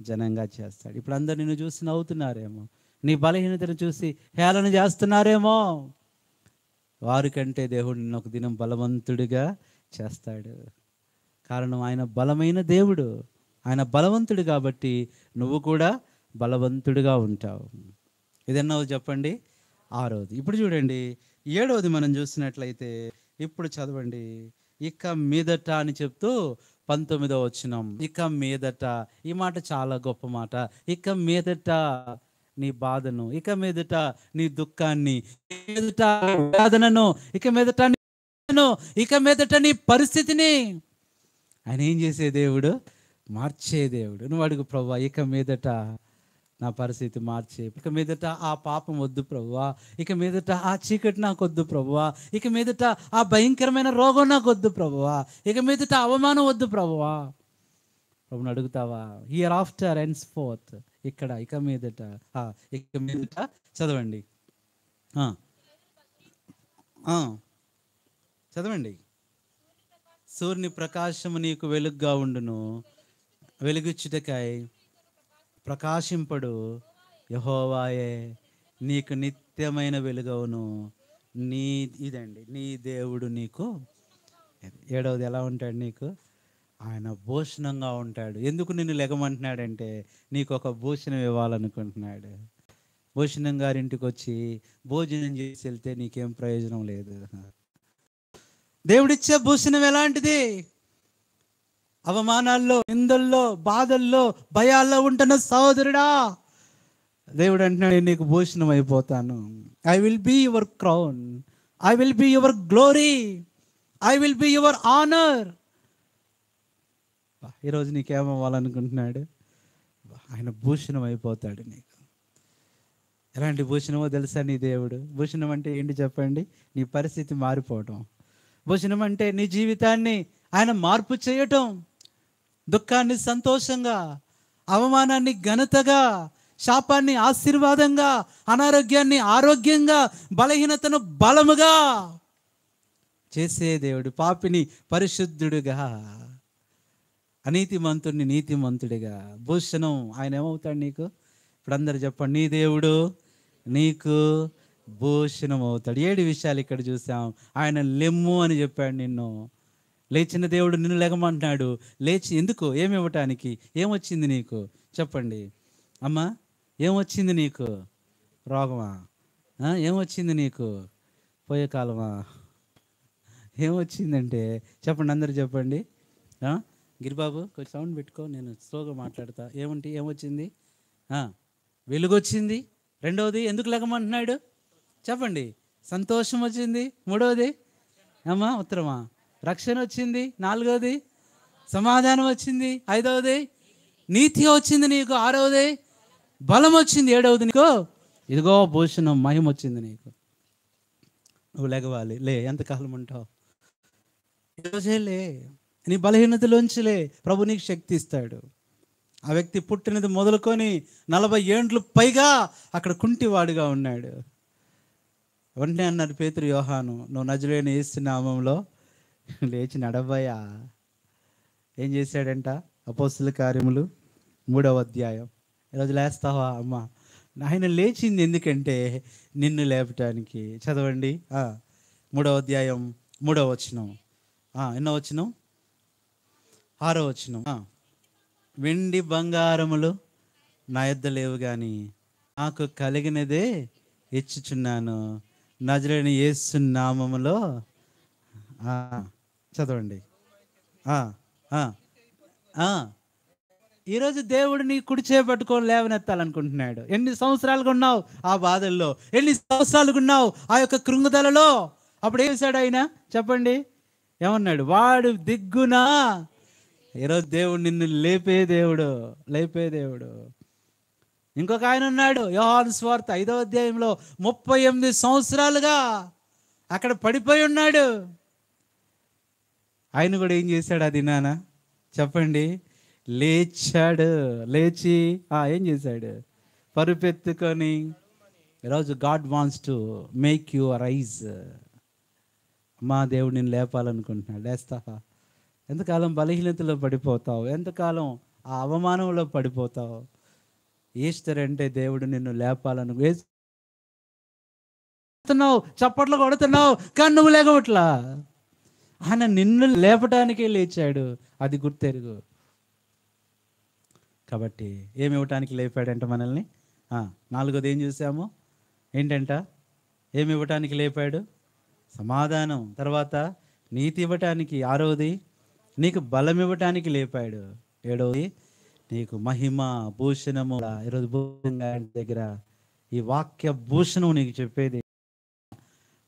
జనంగా చేస్తాడు. ఇప్పుడు అందరు నిన్ను చూసి నవ్వుతున్నారేమో, నీ బలహీనతను చూసి హేళన చేస్తున్నారేమో. వారికంటే దేవుడు నిన్ను ఒక దినం బలవంతుడిగా చేస్తాడు. కారణం ఆయన బలమైన దేవుడు, ఆయన బలవంతుడు కాబట్టి నువ్వు కూడా బలవంతుడిగా ఉంటావు. ఇదన్నో చెప్పండి? 6వది. ఇప్పుడు చూడండి 7వది మనం చూసినట్లయితే, ఇప్పుడు చదవండి. ఇక మీదట అని చెప్తూ 19వ వచనం. ఇక మీదట, ఈ మాట చాలా గొప్ప మాట. ఇక మీదట నీ బాధను, ఇక మీదట నీ దుఃఖాన్ని, ఇక మీదట వేదనను, ఇక మీదట ఇక మీదట నీ పరిస్థితిని ఆయన ఏం చేసే దేవుడు? మార్చే దేవుడు. నువ్వు అడుగు, ప్రభువా ఇక మీదట నా పరిస్థితి మార్చే, ఇక మీదట ఆ పాపం వద్దు ప్రభువా, ఇక మీదట ఆ చీకటి నాకు వద్దు ప్రభువా, ఇక మీదట ఆ భయంకరమైన రోగం నాకు వద్దు ప్రభువా, ఇక మీదట అవమానం వద్దు ప్రభువా. ప్రభుని అడుగుతావా? హియర్ ఆఫ్టర్ హెన్స్ ఫోర్త్, ఇక్కడ ఇక మీదట, ఇక మీదట చదవండి, చదవండి. సూర్యుని ప్రకాశము నీకు వెలుగుగా ఉండును, వెలుగుచ్చుటకై ప్రకాశింపడు యెహోవాయే నీకు నిత్యమైన వెలుగవును. ఇదండి నీ దేవుడు నీకు. 7వది ఎలా ఉంటాడు నీకు? ఆయన భూషణంగా ఉంటాడు. ఎందుకు నిన్ను లెగమంటున్నాడంటే, నీకు ఒక భూషణం ఇవ్వాలనుకుంటున్నాడు. భూషణం గారింటికి వచ్చి భోజనం చేసి వెళ్తే నీకేం ప్రయోజనం లేదు. దేవుడిచ్చే భూషణం ఎలాంటిది? అవమానాల్లో, నిందల్లో, బాధల్లో, భయాల్లో ఉంటున్న సహోదరుడా, దేవుడు అంటున్నాడు, నీకు భూషణం అయిపోతాను. I will be your crown, I will be your glory, I will be your honour. ఈరోజు నీకేమవ్వాలనుకుంటున్నాడు? ఆయన భూషణం అయిపోతాడు నీకు. ఎలాంటి భూషణమో తెలుసా నీ దేవుడు? భూషణం అంటే ఏంటి చెప్పండి? నీ పరిస్థితి మారిపోవటం. భూషణం అంటే నీ జీవితాన్ని ఆయన మార్పు చేయటం. దుఃఖాన్ని సంతోషంగా, అవమానాన్ని ఘనతగా, శాపాన్ని ఆశీర్వాదంగా, అనారోగ్యాన్ని ఆరోగ్యంగా, బలహీనతను బలముగా చేసే దేవుడు. పాపిని పరిశుద్ధుడుగా, అనీతిమంతుడిని నీతిమంతుడిగా, భూషణం ఆయన ఏమవుతాడు నీకు? ఇప్పుడు అందరు చెప్పండి, నీ దేవుడు నీకు భూషణం అవుతాడు. 7 విషయాలు ఇక్కడ చూసాం. ఆయన లెమ్ము అని చెప్పాడు. నిన్ను లేచిన దేవుడు నిన్ను లెగమంటున్నాడు. లేచి ఎందుకు? ఏమి ఇవ్వటానికి? ఏమొచ్చింది నీకు? చెప్పండి అమ్మా, ఏమొచ్చింది నీకు? రోగమా? ఏమొచ్చింది నీకు? పోయే కాలమా? ఏమొచ్చిందంటే చెప్పండి, అందరు చెప్పండి. గిరిబాబు కొంచెం సౌండ్ పెట్టుకో, నేను స్లోగా మాట్లాడతా. ఏమొచ్చింది? వెలుగొచ్చింది. రెండవది ఎందుకు లెగమంటున్నాడు? చెప్పండి. సంతోషం వచ్చింది. మూడవది అమ్మా ఉత్తరమా? రక్షణ వచ్చింది. నాలుగవది సమాధానం వచ్చింది. ఐదవది నీతి వచ్చింది నీకు. ఆరవది బలం వచ్చింది. ఏడవది నీకు ఇదిగో భూషణం, మహిమ వచ్చింది నీకు. నువ్వు లెగవాలి. లే, ఎంతకాలం ఉంటావు? ఈరోజే లే, నీ బలహీనతలోంచిలే. ప్రభు నీకు శక్తి ఇస్తాడు. ఆ వ్యక్తి పుట్టినది మొదలుకొని 40 ఏండ్లు పైగా అక్కడ కుంటివాడుగా ఉన్నాడు. వెంటనే అన్నారు పేతురు, యోహాను, నువ్వు నజరేయుడైన యేసు నామములో లేచి నడవయ్యా. ఏం చేశాడంట? అపోస్తల కార్యములు 3వ అధ్యాయం. ఈరోజు లేస్తావా అమ్మ? ఆయన లేచింది ఎందుకంటే నిన్ను లేపటానికి. చదవండి 3వ అధ్యాయం 3వ వచనం. ఎన్నో వచనం? 6వ వచనం. వెండి బంగారములు నా యొద్ద లేవు కానీ నాకు కలిగినదే ఇచ్చుచున్నాను, నజరేయుడైన యేసు నామములో. చదవండి. ఈరోజు దేవుడు నీ కుడి చేపట్టుకొని లేవనెత్తాలనుకుంటున్నాడు. ఎన్ని సంవత్సరాలుగా ఉన్నావు ఆ బాధల్లో? ఎన్ని సంవత్సరాలుగా ఉన్నావు ఆ యొక్క కృంగుదలలో? అప్పుడు ఏం చేశాడు ఆయన? చెప్పండి. ఏమన్నాడు? వాడు దిగ్గునా. ఈరోజు దేవుడు నిన్ను లేపే దేవుడు, లేపే దేవుడు. ఇంకొక ఆయన ఉన్నాడు, యోహాను సువార్త 5వ అధ్యాయంలో 38 సంవత్సరాలుగా అక్కడ పడిపోయి ఉన్నాడు. ఆయన కూడా ఏం చేశాడు అది నాన్న? చెప్పండి. లేచాడు. లేచి ఏం చేశాడు? పరుపెత్తుకొని. ఈరోజు God wants to make you rise. మా దేవుడు నేను లేపాలనుకుంటున్నాడు. లేస్తావా? ఎంతకాలం బలహీనతలో పడిపోతావు? ఎంతకాలం ఆ అవమానంలో పడిపోతావు? ఈస్టర్ అంటే దేవుడు నిన్ను లేపాలనుకుంటున్నావు, చప్పట్లు కొడుతున్నావు, కానీ నువ్వు లేకవట్లా. ఆయన నిన్ను లేపటానికే లేచాడు. అది గుర్తెరుగు. కాబట్టి ఏమి ఇవ్వటానికి లేపాడంట మనల్ని? 4వది ఏం చూసాము? ఏంటంట? ఏమి ఇవ్వటానికి లేపాడు? సమాధానం. తర్వాత నీతి ఇవ్వటానికి. 6వది నీకు బలం ఇవ్వటానికి లేపాడు. 7వది నీకు మహిమ, భూషణము. ఈరోజు భూషణ దగ్గర ఈ వాక్య భూషణం నీకు చెప్పేది.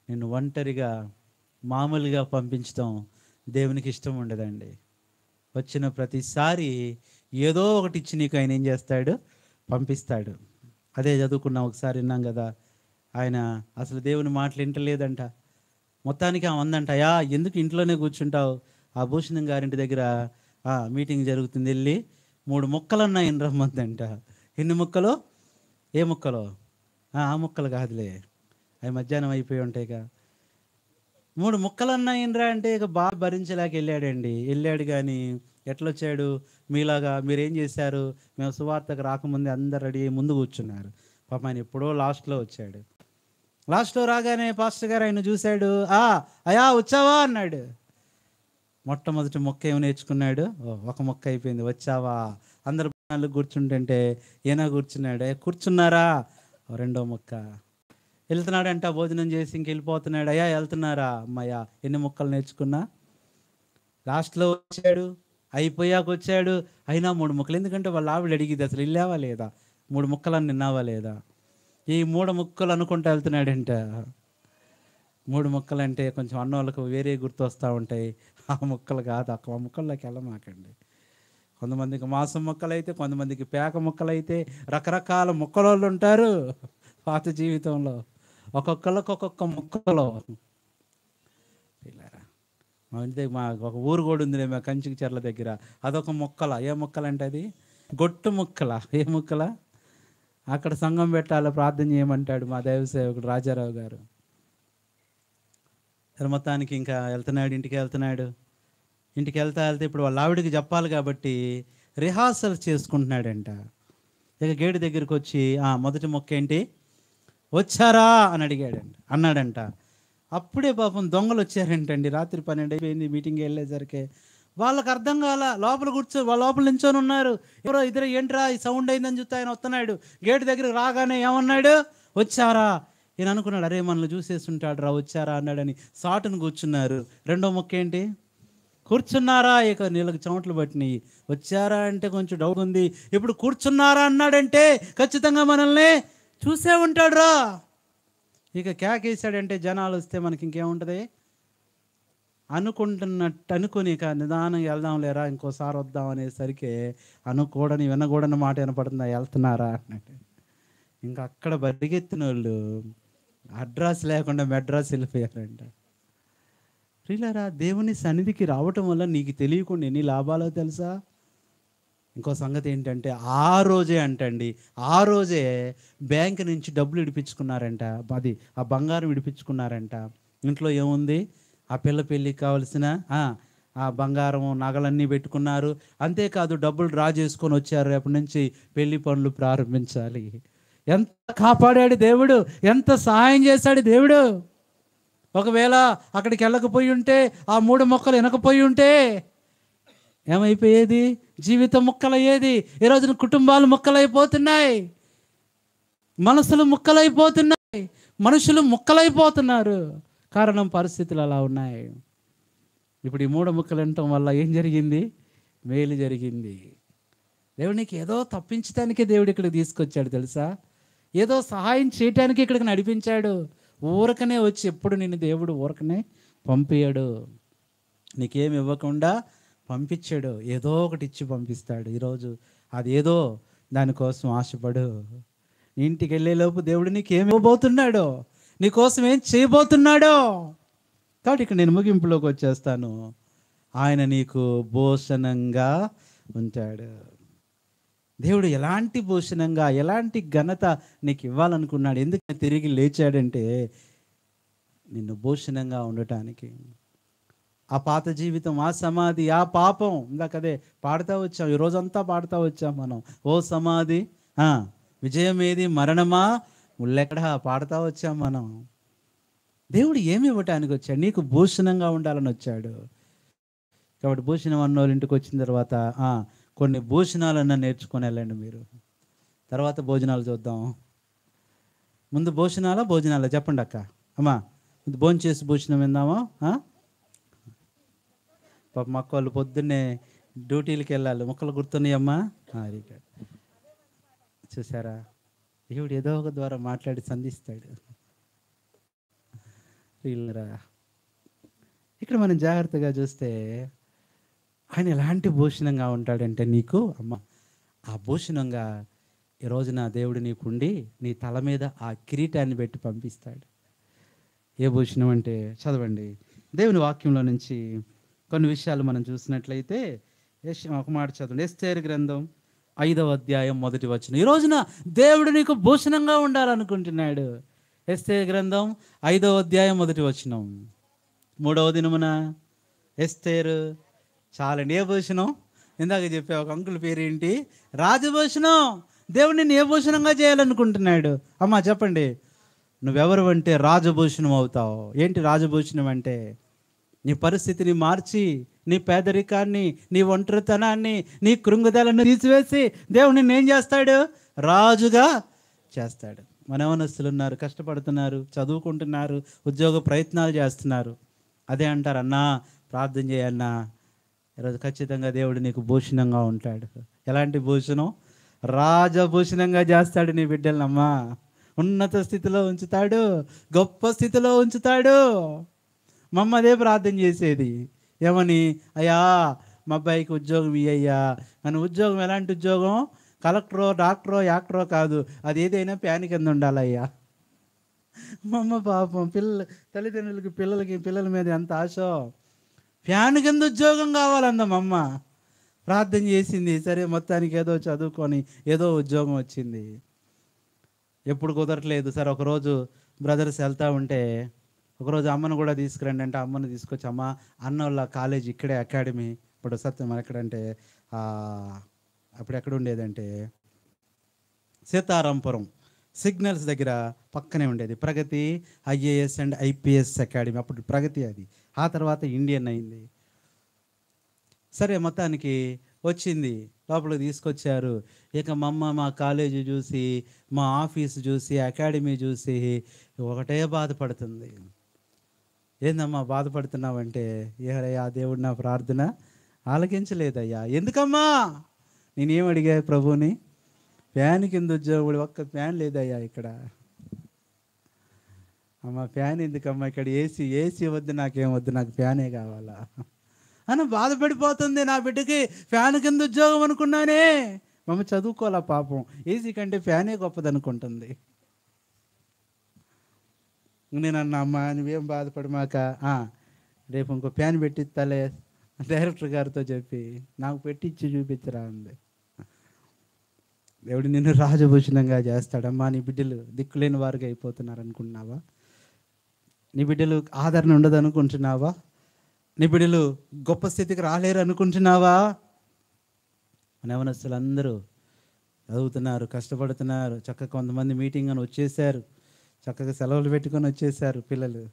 నిన్ను ఒంటరిగా మామూలుగా పంపించడం దేవునికి ఇష్టం ఉండదండి. వచ్చిన ప్రతిసారి ఏదో ఒకటి ఇచ్చి నీకు ఆయన ఏం చేస్తాడు? పంపిస్తాడు. అదే చదువుకున్నాం, ఒకసారి విన్నాం కదా. ఆయన అసలు దేవుని మాటలు వింటలేదంట. మొత్తానికి అందంట, ఎందుకు ఇంట్లోనే కూర్చుంటావు? ఆ భూషణం గారింటి దగ్గర మీటింగ్ జరుగుతుంది, వెళ్ళి 3 ముక్కలు ఉన్నాయి రమ్మందంట. ఎన్ని ముక్కలు? ఏ ముక్కలు? ఆ ముక్కలు కాదులే, అవి మధ్యాహ్నం అయిపోయి ఉంటాయిగా. 3 ముక్కలు అన్నాయినరా అంటే ఇక బాగా భరించలేక వెళ్ళాడు. కానీ ఎట్లొచ్చాడు? మీలాగా మీరేం చేశారు? మేము సువార్తకు రాకముందే అందరు రెడీ అయ్యి ముందు కూర్చున్నారు. పాపం ఆయన ఎప్పుడో లాస్ట్లో వచ్చాడు. లాస్ట్లో రాగానే పాస్టర్ గారు ఆయన చూశాడు. అయా వచ్చావా అన్నాడు. మొట్టమొదటి మొక్క ఏమి నేర్చుకున్నాడు? ఒక మొక్క అయిపోయింది. వచ్చావా? అందరు కూర్చుంటుంటే ఈయన కూర్చున్నాడు. కూర్చున్నారా? 2వ మొక్క. వెళ్తున్నాడంట, భోజనం చేసి ఇంకెళ్ళిపోతున్నాడు. అయ్యా వెళ్తున్నారా? అమ్మయ్యా ఎన్ని మొక్కలు నేర్చుకున్నా? లాస్ట్లో వచ్చాడు, అయిపోయాక వచ్చాడు. అయినా 3 ముక్కలు. ఎందుకంటే వాళ్ళ ఆవిడ అడిగిద్ది, అసలు వెళ్ళావా లేదా? 3 ముక్కలని నిన్నావా లేదా? ఈ 3 ముక్కలు అనుకుంటూ వెళ్తున్నాడంట. 3 ముక్కలు అంటే కొంచెం అన్నోళ్ళకు వేరే గుర్తు వస్తూ ఉంటాయి. ఆ ముక్కలు కాదు, ఆ ముక్కల్లోకి వెళ్ళమాకండి. కొంతమందికి మాంసం ముక్కలు అయితే, కొంతమందికి పేక ముక్కలు అయితే, రకరకాల ముక్కలోళ్ళు ఉంటారు పాత జీవితంలో. ఒక్కొక్కళ్ళకి ఒక్కొక్క ముక్కలో. మా ఇంటి దగ్గర మా ఒక ఊరు కూడా ఉంది మా కంచికి చెర్ల దగ్గర. అదొక మొక్కల. ఏ మొక్కలు అంటే అది గొట్టు ముక్కల. ఏ ముక్కల? అక్కడ సంఘం పెట్టాలి, ప్రార్థన చేయమంటాడు మా దైవ సేవకుడు రాజారావు గారు. మొత్తానికి ఇంకా వెళ్తున్నాడు, ఇంటికి వెళ్తున్నాడు. ఇంటికి వెళ్తా ఇప్పుడు వాళ్ళ ఆవిడికి చెప్పాలి కాబట్టి రిహార్సల్ చేసుకుంటున్నాడంట. ఇక గేటు దగ్గరికి వచ్చి మొదటి మొక్క ఏంటి, వచ్చారా అని అన్నాడంట. అప్పుడే పాపం దొంగలు వచ్చారంటండి. రాత్రి 12 అయిపోయింది, మీటింగ్కి వెళ్ళేసరికి. వాళ్ళకి అర్థం కాల. లోపల వాళ్ళ లోపల నించొని ఉన్నారు. ఎవరో ఇద్దరు ఏంట్రా ఈ సౌండ్ అయిందని చూస్తే ఆయన వస్తున్నాడు. గేటు దగ్గరికి రాగానే ఏమన్నాడు, వచ్చారా. ఈయన అనుకున్నాడు, అరే మనల్ని చూసేస్తుంటాడు రా, వచ్చారా అన్నాడని సాటును కూర్చున్నారు. రెండో మొక్క ఏంటి, కూర్చున్నారా. ఇక నీళ్ళకి చెమటలు పట్టినాయి. వచ్చారా అంటే కొంచెం డౌట్ ఉంది. ఇప్పుడు కూర్చున్నారా అన్నాడంటే ఖచ్చితంగా మనల్ని చూసే ఉంటాడు రా. ఇక కేకేసాడంటే జనాలు వస్తే మనకి ఇంకేముంటుంది, అనుకుంటున్నట్టు అనుకుని ఇక నిదానంగా వెళ్దాం లేరా, ఇంకోసారి వద్దాం అనేసరికి అనుకోడని వినకూడని మాట వినపడుతుందా, వెళ్తున్నారా అన్నట్టు. ఇంకా అక్కడ పరిగెత్తిన వాళ్ళు అడ్రస్ లేకుండా మెడ్రాస్ వెళ్ళిపోయారంట. ప్రియులారా, దేవుని సన్నిధికి రావటం వల్ల నీకు తెలియకుండా ఎన్ని లాభాలో తెలుసా. ఇంకో సంగతి ఏంటంటే ఆ రోజే బ్యాంక్ నుంచి డబ్బులు విడిపించుకున్నారంట. అది ఆ బంగారం విడిపించుకున్నారంట. ఇంట్లో ఏముంది, ఆ పిల్ల పెళ్ళికి కావలసిన ఆ బంగారం నగలన్నీ పెట్టుకున్నారు. అంతేకాదు డబ్బులు డ్రా చేసుకొని వచ్చారు. రేపటి నుంచి పెళ్లి పనులు ప్రారంభించాలి. ఎంత కాపాడాడు దేవుడు, ఎంత సహాయం చేశాడు దేవుడు. ఒకవేళ అక్కడికి వెళ్ళకపోయి ఉంటే, ఆ 3 మొక్కలు వెనకపోయి ఉంటే ఏమైపోయేది, జీవితం ముక్కలయ్యేది. ఈరోజున కుటుంబాలు ముక్కలైపోతున్నాయి, మనసులు ముక్కలైపోతున్నాయి, మనుషులు ముక్కలైపోతున్నారు. కారణం పరిస్థితులు అలా ఉన్నాయి. ఇప్పుడు ఈ 3 ముక్కలు వినటం వల్ల ఏం జరిగింది, మేలు జరిగింది. దేవునికి ఏదో తప్పించడానికే దేవుడు ఇక్కడికి తీసుకొచ్చాడు తెలుసా. ఏదో సహాయం చేయటానికి ఇక్కడికి నడిపించాడు. ఊరకనే వచ్చి ఎప్పుడు నిన్ను దేవుడు ఊరకనే పంపించాడు, నీకేమి ఇవ్వకుండా పంపించాడు. ఏదో ఒకటి ఇచ్చి పంపిస్తాడు. ఈరోజు అదేదో దానికోసం ఆశపడు. ఇంటికి వెళ్ళేలోపు దేవుడు నీకేమి ఇవ్వబోతున్నాడో, నీకోసం ఏం చేయబోతున్నాడో. కాబట్టి ఇక్కడ నేను ముగింపులోకి వచ్చేస్తాను. ఆయన నీకు భూషణంగా ఉంటాడు. దేవుడు ఎలాంటి భూషణంగా, ఎలాంటి ఘనత నీకు ఇవ్వాలనుకున్నాడు. ఎందుకు తిరిగి లేచాడంటే నిన్ను భూషణంగా ఉండటానికి. ఆ పాత జీవితం, ఆ సమాధి, ఆ పాపం, ఇందాకదే పాడుతూ వచ్చాం, ఈరోజంతా పాడుతూ వచ్చాం మనం. ఓ సమాధి విజయం ఏది, మరణమా ముల్లెక్కడ, పాడుతూ వచ్చాం మనం. దేవుడు ఏమి ఇవ్వటానికి వచ్చాడు, నీకు భూషణంగా ఉండాలని వచ్చాడు. కాబట్టి భూషణం అన్నోళ్ళ ఇంటికి వచ్చిన తర్వాత కొన్ని భూషణాలన్నా నేర్చుకొని వెళ్ళండి మీరు. తర్వాత భోజనాలు చూద్దాం. ముందు భోజనాలా చెప్పండి అక్క. అమ్మా ముందు భోజనం చేసి భూషణం విందామా. పాప మా వాళ్ళు పొద్దున్నే డ్యూటీలకి వెళ్ళాలి. మొక్కలు గుర్తున్నాయమ్మా. చూసారా, దేవుడు ఏదో ఒక ద్వారా మాట్లాడి సంధిస్తాడు. ఇక్కడ మనం జాగ్రత్తగా చూస్తే ఆయన ఎలాంటి భూషణంగా ఉంటాడంటే నీకు అమ్మ, ఆ భూషణంగా ఈ రోజున దేవుడు నీకుండి నీ తల మీద ఆ కిరీటాన్ని పెట్టి పంపిస్తాడు. ఏ భూషణం అంటే చదవండి దేవుని వాక్యంలో నుంచి కొన్ని విషయాలు మనం చూసినట్లయితే. ఒక మాట చదవండి, ఎస్తేరు గ్రంథం 5వ అధ్యాయం 1వ వచనం. ఈ రోజున దేవుడు నీకు భూషణంగా ఉండాలనుకుంటున్నాడు. ఎస్తేరు గ్రంథం 5వ అధ్యాయం 1వ వచనం. 3వ దినమున ఎస్తేరు, చాలండి. ఏ భూషణం, ఇందాక చెప్పే ఒక అంకుల్ పేరేంటి, రాజభూషణం. దేవుడు నిన్ను ఏ భూషణంగా చేయాలనుకుంటున్నాడు. అమ్మా చెప్పండి, నువ్వెవరు అంటే రాజభూషణం అవుతావు. ఏంటి రాజభూషణం అంటే, నీ పరిస్థితిని మార్చి, నీ పేదరికాన్ని, నీ ఒంటరితనాన్ని, నీ కృంగుదలను తీసివేసి దేవుడు నిన్ను ఏం చేస్తాడు, రాజుగా చేస్తాడు. మన యవనస్తులు ఉన్నారు, కష్టపడుతున్నారు, చదువుకుంటున్నారు, ఉద్యోగ ప్రయత్నాలు చేస్తున్నారు. అదే అంటారు, అన్నా ప్రార్థన చేయన్నా. ఈరోజు ఖచ్చితంగా దేవుడు నీకు భూషణంగా ఉంటాడు. ఎలాంటి భూషణం, రాజభూషణంగా చేస్తాడు నీ బిడ్డలనమ్మా. ఉన్నత స్థితిలో ఉంచుతాడు, గొప్ప స్థితిలో ఉంచుతాడు. మా అమ్మ అదే ప్రార్థన చేసేది. ఏమని, అయ్యా మా అబ్బాయికి ఉద్యోగం ఇయ్యయ్యా. అని ఉద్యోగం ఎలాంటి ఉద్యోగం, కలెక్టరో డాక్టరో యాక్టరో కాదు, అది ఏదైనా ప్యాన్ కింద ఉండాలయ్యా. మా అమ్మ పాపం తల్లిదండ్రులకి పిల్లల మీద ఎంత ఆశో. ఫ్యాన్ కింద ఉద్యోగం కావాలన్న మా అమ్మ. ప్రార్థన చేసింది, సరే మొత్తానికి ఏదో చదువుకొని ఏదో ఉద్యోగం వచ్చింది. ఎప్పుడు కుదరట్లేదు. సరే ఒకరోజు బ్రదర్స్ వెళ్తూ ఉంటే ఒకరోజు అమ్మను కూడా తీసుకురండి అంటే అమ్మను తీసుకొచ్చి, అమ్మ అన్న వాళ్ళ కాలేజ్ ఇక్కడే అకాడమీ, ఇప్పుడు సత్యం ఎక్కడంటే అప్పుడు ఎక్కడ ఉండేదంటే సీతారాంపురం సిగ్నల్స్ దగ్గర పక్కనే ఉండేది ప్రగతి ఐఏఎస్ అండ్ ఐపీఎస్ అకాడమీ. అప్పుడు ప్రగతి అది, ఆ తర్వాత ఇండియన్ అయింది. సరే మొత్తానికి వచ్చింది, లోపలికి తీసుకొచ్చారు. ఇక మా అమ్మ మా కాలేజీ చూసి, మా ఆఫీస్ చూసి, అకాడమీ చూసి ఒకటే బాధపడుతుంది. ఏందమ్మా బాధపడుతున్నావంటే, ఏరయ్యా దేవుడు నా ప్రార్థన ఆలకించలేదయ్యా. ఎందుకమ్మా? నేనేం అడిగా ప్రభుని, ఫ్యాన్ కింద ఉద్యోగుడు, ఒక్క ఫ్యాన్ లేదయ్యా ఇక్కడ. అమ్మ ఫ్యాన్ ఎందుకమ్మా, ఇక్కడ ఏసీ వద్దు, నాకేం వద్దు, నాకు ఫ్యానే కావాలా అని బాధపడిపోతుంది. నా బిడ్డకి ఫ్యాన్ కింద ఉద్యోగం అనుకున్నానే. మమ్మ చదువుకోవాలా పాపం, ఏసీ కంటే ఫ్యానే గొప్పదనుకుంటుంది. నేను అన్నా, అమ్మ నువ్వేం బాధపడమాక, రేపు ఇంకో ఫ్యాన్ పెట్టిస్తాలే డైరెక్టర్ గారితో చెప్పి, నాకు పెట్టించి చూపించరా అంది. దేవుడు నిన్ను రాజభూషణంగా చేస్తాడమ్మా. నీ బిడ్డలు దిక్కులేని వారికి అయిపోతున్నారు అనుకుంటున్నావా? నీ బిడ్డలు ఆదరణ ఉండదు అనుకుంటున్నావా? నీ బిడ్డలు గొప్ప స్థితికి రాలేరు అనుకుంటున్నావా? మన యవనస్తులు అందరూ చదువుతున్నారు, కష్టపడుతున్నారు, చక్కగా కొంతమంది మీటింగ్ అని వచ్చేసారు, చక్కగా సెలవులు పెట్టుకొని వచ్చేసారు పిల్లలు.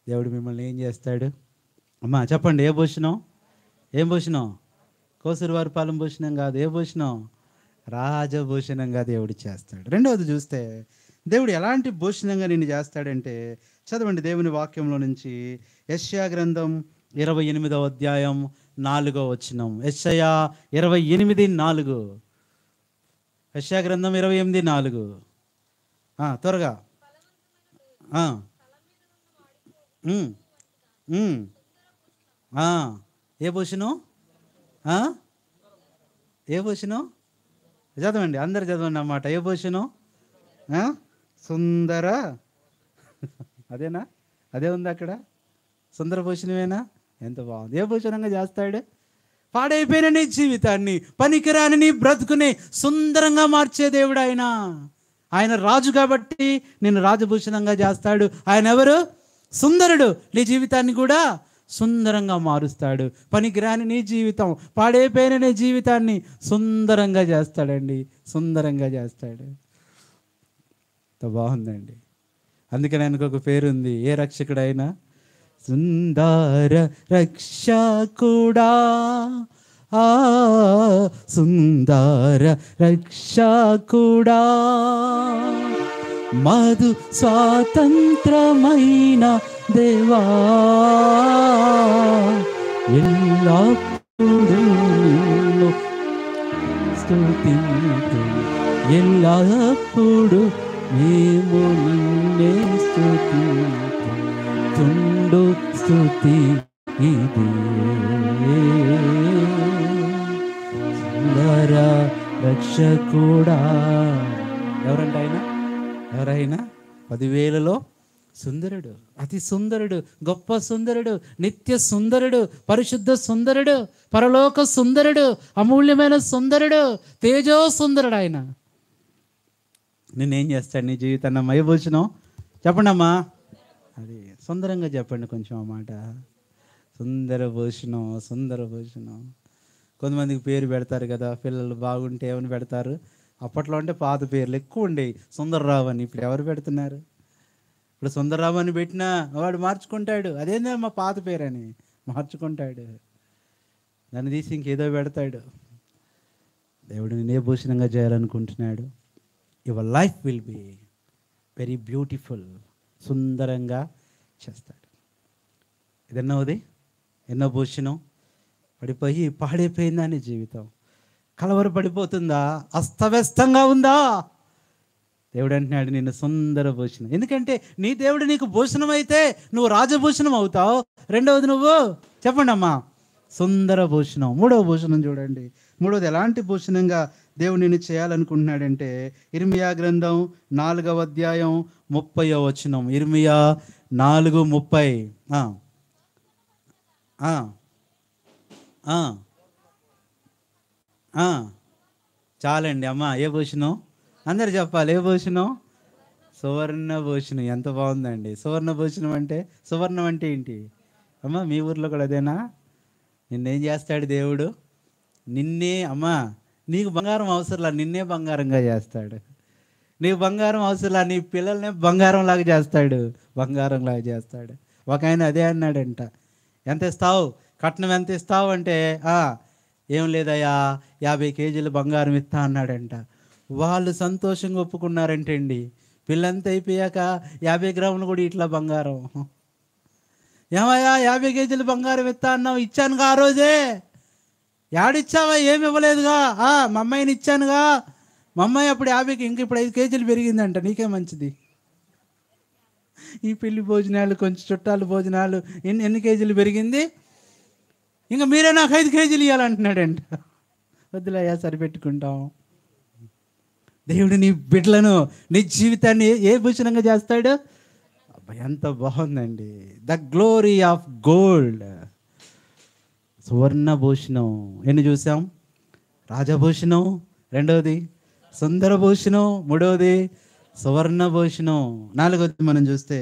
దేవుడు మిమ్మల్ని ఏం చేస్తాడు? అమ్మా చెప్పండి, ఏ భూషణం? ఏం భూషణం? కోసూరువారి పాలెం భూషణం కాదు. ఏ భూషణం? రాజభూషణంగా దేవుడు చేస్తాడు. రెండవది చూస్తే దేవుడు ఎలాంటి భూషణంగా నిన్ను చేస్తాడంటే, చదవండి దేవుని వాక్యంలో నుంచి యెషయా గ్రంథం 28వ అధ్యాయం 4వ వచనం. యెషయా 28:4. యెషయా గ్రంథం 28:4. త్వరగా. ఏ భూషణం? ఏ భూషణం? చదవండి, అందరు చదవండి అన్నమాట. ఏ భూషణం? సుందర. అదేనా? అదే ఉంది అక్కడ, సుందర భూషణమేనా? ఎంత బాగుంది. ఏ భూషణంగా చేస్తాడు? పాడైపోయిన నీ జీవితాన్ని, పనికిరాని నీ బ్రతుకుని సుందరంగా మార్చే దేవుడు ఆయన. ఆయన రాజు కాబట్టి నిన్ను రాజభూషణంగా చేస్తాడు. ఆయన ఎవరు? సుందరుడు. నీ జీవితాన్ని కూడా సుందరంగా మారుస్తాడు. పనికిరాని నీ జీవితం, పాడైపోయిన నీ జీవితాన్ని సుందరంగా చేస్తాడండి, సుందరంగా చేస్తాడు. బాగుందండి. అందుకని ఆయనకు ఒక పేరుంది. ఏ రక్షకుడైనా సుందర రక్షకుడా, సుందర రక్షకుడా, మధు స్వాతంత్రమైన దేవా, ఎల్లప్పుడూ నిన్ను స్తుతింతు, ఎల్లప్పుడూ మేము నిన్నే స్తుతింతు, స్తుతి ఇది సుందర రక్షకుడా. ఎవరంటే ఆయన? ఎవరైనా 10,000లో సుందరుడు, అతి సుందరుడు, గొప్ప సుందరుడు, నిత్య సుందరుడు, పరిశుద్ధ సుందరుడు, పరలోక సుందరుడు, అమూల్యమైన సుందరుడు, తేజో సుందరుడు ఆయన. నేనేం చేస్తాడు నీ జీవితాన్ని? మయభూషణం చెప్పండి అమ్మా. అది సుందరంగా చెప్పండి కొంచెం ఆ మాట. సుందర భూషణం, సుందర భూషణం. కొంతమందికి పేరు పెడతారు కదా, పిల్లలు బాగుంటే ఏమని పెడతారు? అప్పట్లో అంటే పాత పేర్లు ఎక్కువ ఉండేవి, సుందరరావు అని. ఇప్పుడు ఎవరు పెడుతున్నారు? ఇప్పుడు సుందరరావు అని పెట్టినా వాడు మార్చుకుంటాడు, అదేందా మా పాత పేరని మార్చుకుంటాడు, దాన్ని తీసి ఇంకేదో పెడతాడు. దేవుడు నేను ఏ భూషణంగా చేయాలనుకుంటున్నాడు? Your life will be very beautiful. సుందరంగా చేస్తాడు. ఇదన్నోది ఎన్నో భూషణం. పడిపోయి పాడైపోయిందా నీ జీవితం? కలవరపడిపోతుందా? అస్తవ్యస్తంగా ఉందా? దేవుడు అంటున్నాడు నిన్ను సుందర భూషణం. ఎందుకంటే నీ దేవుడు నీకు భూషణం అయితే నువ్వు రాజభూషణం అవుతావు. రెండవది నువ్వు చెప్పండి అమ్మా, సుందర భూషణం. మూడవ భూషణం చూడండి. మూడవది ఎలాంటి భూషణంగా దేవుడు నిన్ను చేయాలనుకుంటున్నాడంటే, ఇర్మియా గ్రంథం 4వ అధ్యాయం 30వ వచనం. ఇర్మియా 4:30. ఆ, ఆ, ఆ. చాలండి అమ్మ. ఏ భూషణం? అందరు చెప్పాలి. ఏ భూషణం? సువర్ణ భూషణం. ఎంత బాగుందండి. సువర్ణ భూషణం అంటే, సువర్ణం అంటే ఏంటి అమ్మ? మీ ఊర్లో కూడా అదేనా? నిన్నేం చేస్తాడు దేవుడు? నిన్నే అమ్మా, నీకు బంగారం అవసరంలా, నిన్నే బంగారంగా చేస్తాడు. నీకు బంగారం అవసరంలా, నీ పిల్లల్ని బంగారం లాగా చేస్తాడు. బంగారం లాగా చేస్తాడు. ఒక ఆయన అదే అన్నాడంట. ఎంత ఇస్తావు కట్నం, ఎంత ఇస్తావు అంటే, ఏం లేదయ్యా 50 కేజీలు బంగారం ఇస్తా అన్నాడంట. వాళ్ళు సంతోషంగా ఒప్పుకున్నారంటే అండి. పిల్లంతా అయిపోయాక 50 గ్రాములు కూడా ఇట్లా బంగారం. ఏమయ్యా 50 కేజీలు బంగారం ఇస్తా అన్నావు, ఇచ్చానుగా ఆ రోజే. యాడిచ్చావా? ఏమి ఇవ్వలేదుగా. మా అమ్మాయిని ఇచ్చానుగా. మా అమ్మాయి అప్పుడు 50కి, ఇంక ఇప్పుడు 5 కేజీలు పెరిగిందంట. నీకే మంచిది. ఈ పెళ్లి భోజనాలు, కొంచెం చుట్టాలు భోజనాలు, ఎన్ని కేజీలు పెరిగింది? ఇంకా మీరే నాకు 5 కేజీలు ఇవ్వాలంటున్నాడంట. వద్దులయ్యా, సరిపెట్టుకుంటాం. దేవుడు నీ బిడ్డలను, నీ జీవితాన్ని ఏ భూషణంగా చేస్తాడు? అబ్బా, ఎంత బాగుందండి. ద గ్లోరీ ఆఫ్ గోల్డ్, సువర్ణ భూషణం. ఎన్ని చూసాం? రాజభూషణం, రెండవది సుందర భూషణం, మూడవది సువర్ణ భూషణం, నాలుగవది మనం చూస్తే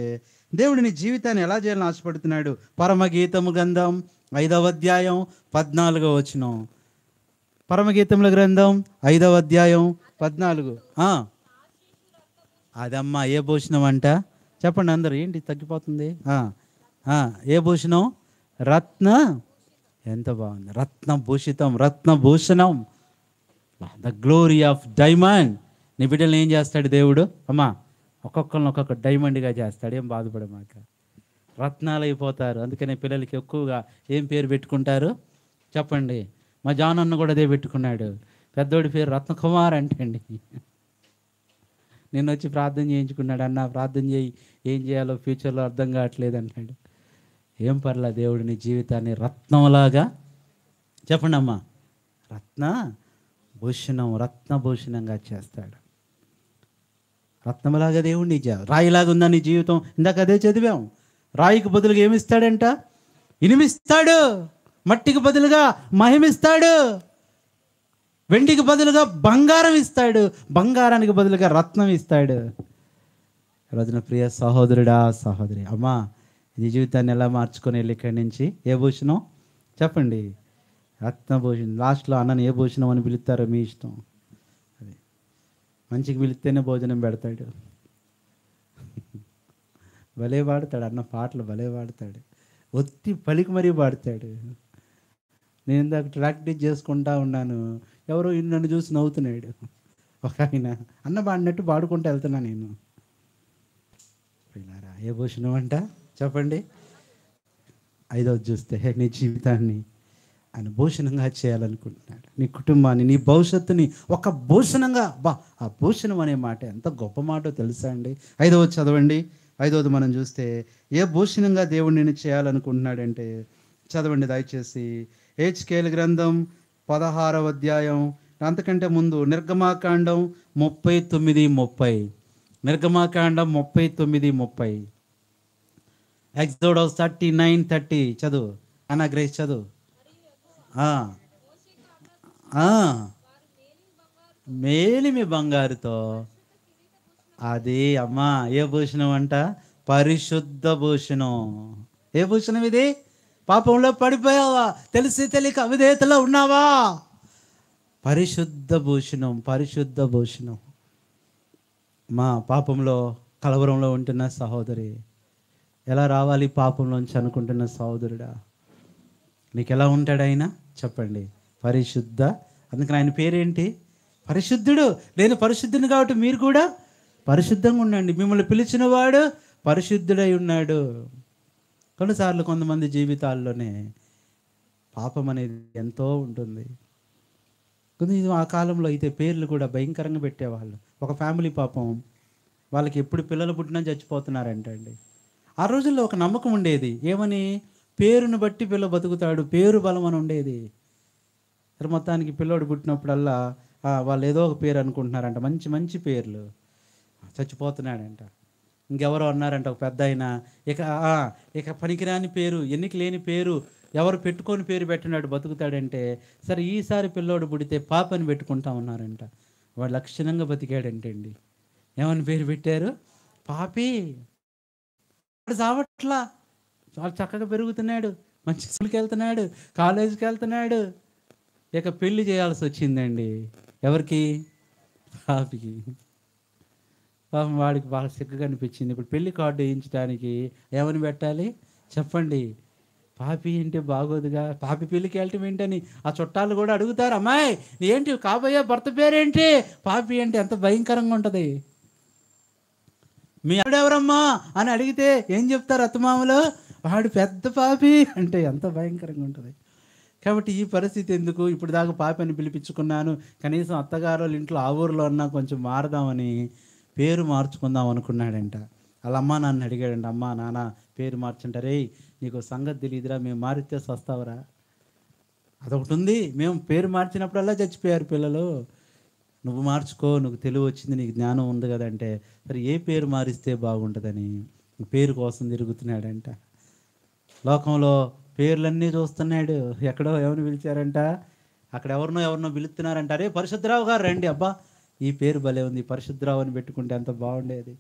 దేవుడు నీ జీవితాన్ని ఎలా చేయాలని ఆశపడుతున్నాడు. పరమగీతము గ్రంథం 5వ అధ్యాయం 14వ వచనం. పరమగీతముల గ్రంథం 5వ అధ్యాయం 14. అదమ్మా ఏ భూషణం అంట? చెప్పండి అందరు. ఏంటి తగ్గిపోతుంది? ఏ భూషణం? రత్న. ఎంత బాగుంది. రత్నభూషితం, రత్నభూషణం, ద గ్లోరీ ఆఫ్ డైమండ్. నీ బిడ్డలు ఏం చేస్తాడు దేవుడు? అమ్మా, ఒక్కొక్కరిని ఒక్కొక్క డైమండ్గా చేస్తాడు. ఏం బాధపడమాక. రత్నాలు అయిపోతారు. అందుకనే పిల్లలకి ఎక్కువగా ఏం పేరు పెట్టుకుంటారు చెప్పండి? మా జాన్ అన్న కూడా అదే పెట్టుకున్నాడు. పెద్దోడి పేరు రత్నకుమార్ అంటండి. నిన్న వచ్చి ప్రార్థన చేయించుకున్నాడు. అన్న ప్రార్థన చేయి, ఏం చేయాలో ఫ్యూచర్లో అర్థం కావట్లేదు అంటాడు. ఏం పర్లా, దేవుడు నీ జీవితాన్ని రత్నంలాగా, చెప్పండి అమ్మా, రత్నభూషణం, రత్నభూషణంగా చేస్తాడు. రత్నంలాగా దేవుడు నీ రాయిలాగా ఉందా నీ జీవితం? ఇందాక అదే చదివాం. రాయికి బదులుగా ఏమిస్తాడంట? ఇనుమిస్తాడు. మట్టికి బదులుగా మహిమిస్తాడు. వెండికి బదులుగా బంగారం ఇస్తాడు. బంగారానికి బదులుగా రత్నం ఇస్తాడు. రోజున ప్రియ సహోదరుడా, సహోదరి, అమ్మా, నీ జీవితాన్ని ఎలా మార్చుకొని వెళ్ళి ఇక్కడి నుంచి ఏ భూషణం? చెప్పండి. రత్నభూషణం. లాస్ట్లో అన్నని ఏ భూషణం అని పిలుస్తారో మీ ఇష్టం. అది మంచికి పిలిస్తేనే భోజనం పెడతాడు. భలే పాడతాడు అన్న, పాటలు భలే పాడతాడు. ఒత్తి పలికి మరీ పాడతాడు. నేను ఇందాక ప్రాక్టీస్ చేసుకుంటా ఉన్నాను. ఎవరో నన్ను చూసి నవ్వుతున్నాడు. ఒక ఆయన అన్న పాడినట్టు పాడుకుంటూ వెళ్తున్నా నేను. పిల్లారా, ఏ భూషణం అంట? చెప్పండి. 5వది చూస్తే నీ జీవితాన్ని ఆయన భూషణంగా చేయాలనుకుంటున్నాడు. నీ కుటుంబాన్ని, నీ భవిష్యత్తుని ఒక భూషణంగా. ఆ భూషణం అనే మాట ఎంత గొప్ప మాటో తెలుసా అండి? 5వది చదవండి. 5వది మనం చూస్తే ఏ భూషణంగా దేవుడు నేను చేయాలనుకుంటున్నాడంటే, చదవండి దయచేసి. హెచ్కేల్ గ్రంథం 16వ అధ్యాయం, అంతకంటే ముందు నిర్గమాకాండం 39:30. నిర్గమాకాండం 39:30. ఎక్సోడస్ 39:30 చదువు అన్న. గ్రేస్ చదువు. మేలిమి బంగారుతో. అది అమ్మా ఏ భూషణం అంట? పరిశుద్ధ భూషణం. ఏ భూషణం ఇది? పాపంలో పడిపోయావా? తెలిసి తెలియక అవిధేయతలో ఉన్నావా? పరిశుద్ధ భూషణం, పరిశుద్ధ భూషణం. మా పాపంలో కలవరంలో ఉంటున్న సహోదరి, ఎలా రావాలి పాపంలోంచి అనుకుంటున్న సహోదరుడా, నీకు ఎలా ఉంటాడు ఆయన? చెప్పండి. పరిశుద్ధ. అందుకని ఆయన పేరేంటి? పరిశుద్ధుడు. నేను పరిశుద్ధుని కాబట్టి మీరు కూడా పరిశుద్ధంగా ఉండండి. మిమ్మల్ని పిలిచిన వాడు పరిశుద్ధుడై ఉన్నాడు. కొన్నిసార్లు కొంతమంది జీవితాల్లోనే పాపం అనేది ఎంతో ఉంటుంది. కొంచెం ఆ కాలంలో అయితే పేర్లు కూడా భయంకరంగా పెట్టేవాళ్ళు. ఒక ఫ్యామిలీ పాపం, వాళ్ళకి ఎప్పుడు పిల్లలు పుట్టినా చచ్చిపోతున్నారంటండి. ఆ రోజుల్లో ఒక నమ్మకం ఉండేది. ఏమని? పేరును బట్టి పిల్ల బతుకుతాడు, పేరు బలం అని ఉండేది. మొత్తానికి పిల్లోడు పుట్టినప్పుడల్లా వాళ్ళు ఏదో ఒక పేరు అనుకుంటున్నారంట, మంచి మంచి పేర్లు. చచ్చిపోతున్నాడంట. ఇంకెవరో అన్నారంట, ఒక పెద్ద ఆయన, ఇక పనికిరాని పేరు, ఎన్నిక లేని పేరు ఎవరు పెట్టుకొని పేరు పెట్టినాడు బతుకుతాడంటే, సరే ఈసారి పిల్లోడు పుడితే పాపని పెట్టుకుంటా ఉన్నారంట. వాడు లక్షణంగా బతికాడంటే అండి, ఏమని పేరు పెట్టారు? పాపి. వాడు చావట్లా, చాలా చక్కగా పెరుగుతున్నాడు, మంచి స్కూల్కి వెళ్తున్నాడు, కాలేజీకి వెళ్తున్నాడు. ఇక పెళ్లి చేయాల్సి వచ్చిందండి. ఎవరికి? పాపికి. పాపం వాడికి బాగా సిగ్గుగా అనిపించింది. ఇప్పుడు పెళ్లి కార్డు వేయించడానికి ఏమని పెట్టాలి చెప్పండి? పాపి అంటే బాగోదుగా, పాపి పెళ్ళికి వెళ్ళటం ఏంటని ఆ చుట్టాలు కూడా అడుగుతారు. అమ్మాయి ఏంటి కాబోయే భర్త పేరేంటి? పాపి అంటే ఎంత భయంకరంగా ఉంటుంది. మీ ఆవిడెవరమ్మా అని అడిగితే ఏం చెప్తారు అత్తమామలు? వాడు పెద్ద పాపి అంటే ఎంత భయంకరంగా ఉంటుంది. కాబట్టి ఈ పరిస్థితి ఎందుకు, ఇప్పుడు దాకా పాపి అని పిలిపించుకున్నాను, కనీసం అత్తగారు వాళ్ళ ఇంట్లో ఆ ఊరిలో ఉన్నా కొంచెం మారదామని పేరు మార్చుకుందాం అనుకున్నాడంట. వాళ్ళ అమ్మ నాన్న అడిగాడంట, అమ్మ నాన్న పేరు మార్చంటారే, నీకు సంగతి తెలియదురా, మేము మారితే వస్తావురా? అదొకటి ఉంది, మేము పేరు మార్చినప్పుడల్లా చచ్చిపోయారు పిల్లలు, నువ్వు మార్చుకో, నువ్వు తెలివి వచ్చింది, నీకు జ్ఞానం ఉంది కదంటే, సరే ఏ పేరు మారిస్తే బాగుంటుందని పేరు కోసం తిరుగుతున్నాడంట. లోకంలో పేర్లన్నీ చూస్తున్నాడు. ఎక్కడో ఎవరిని పిలిచారంట, అక్కడ ఎవరినో పిలుస్తున్నారంట, అరే పరిశుద్ధరావు గారు రండి, అబ్బా ఈ పేరు భలే ఉంది, పరిశుద్ధరావు అని పెట్టుకుంటే ఎంత బాగుండేది.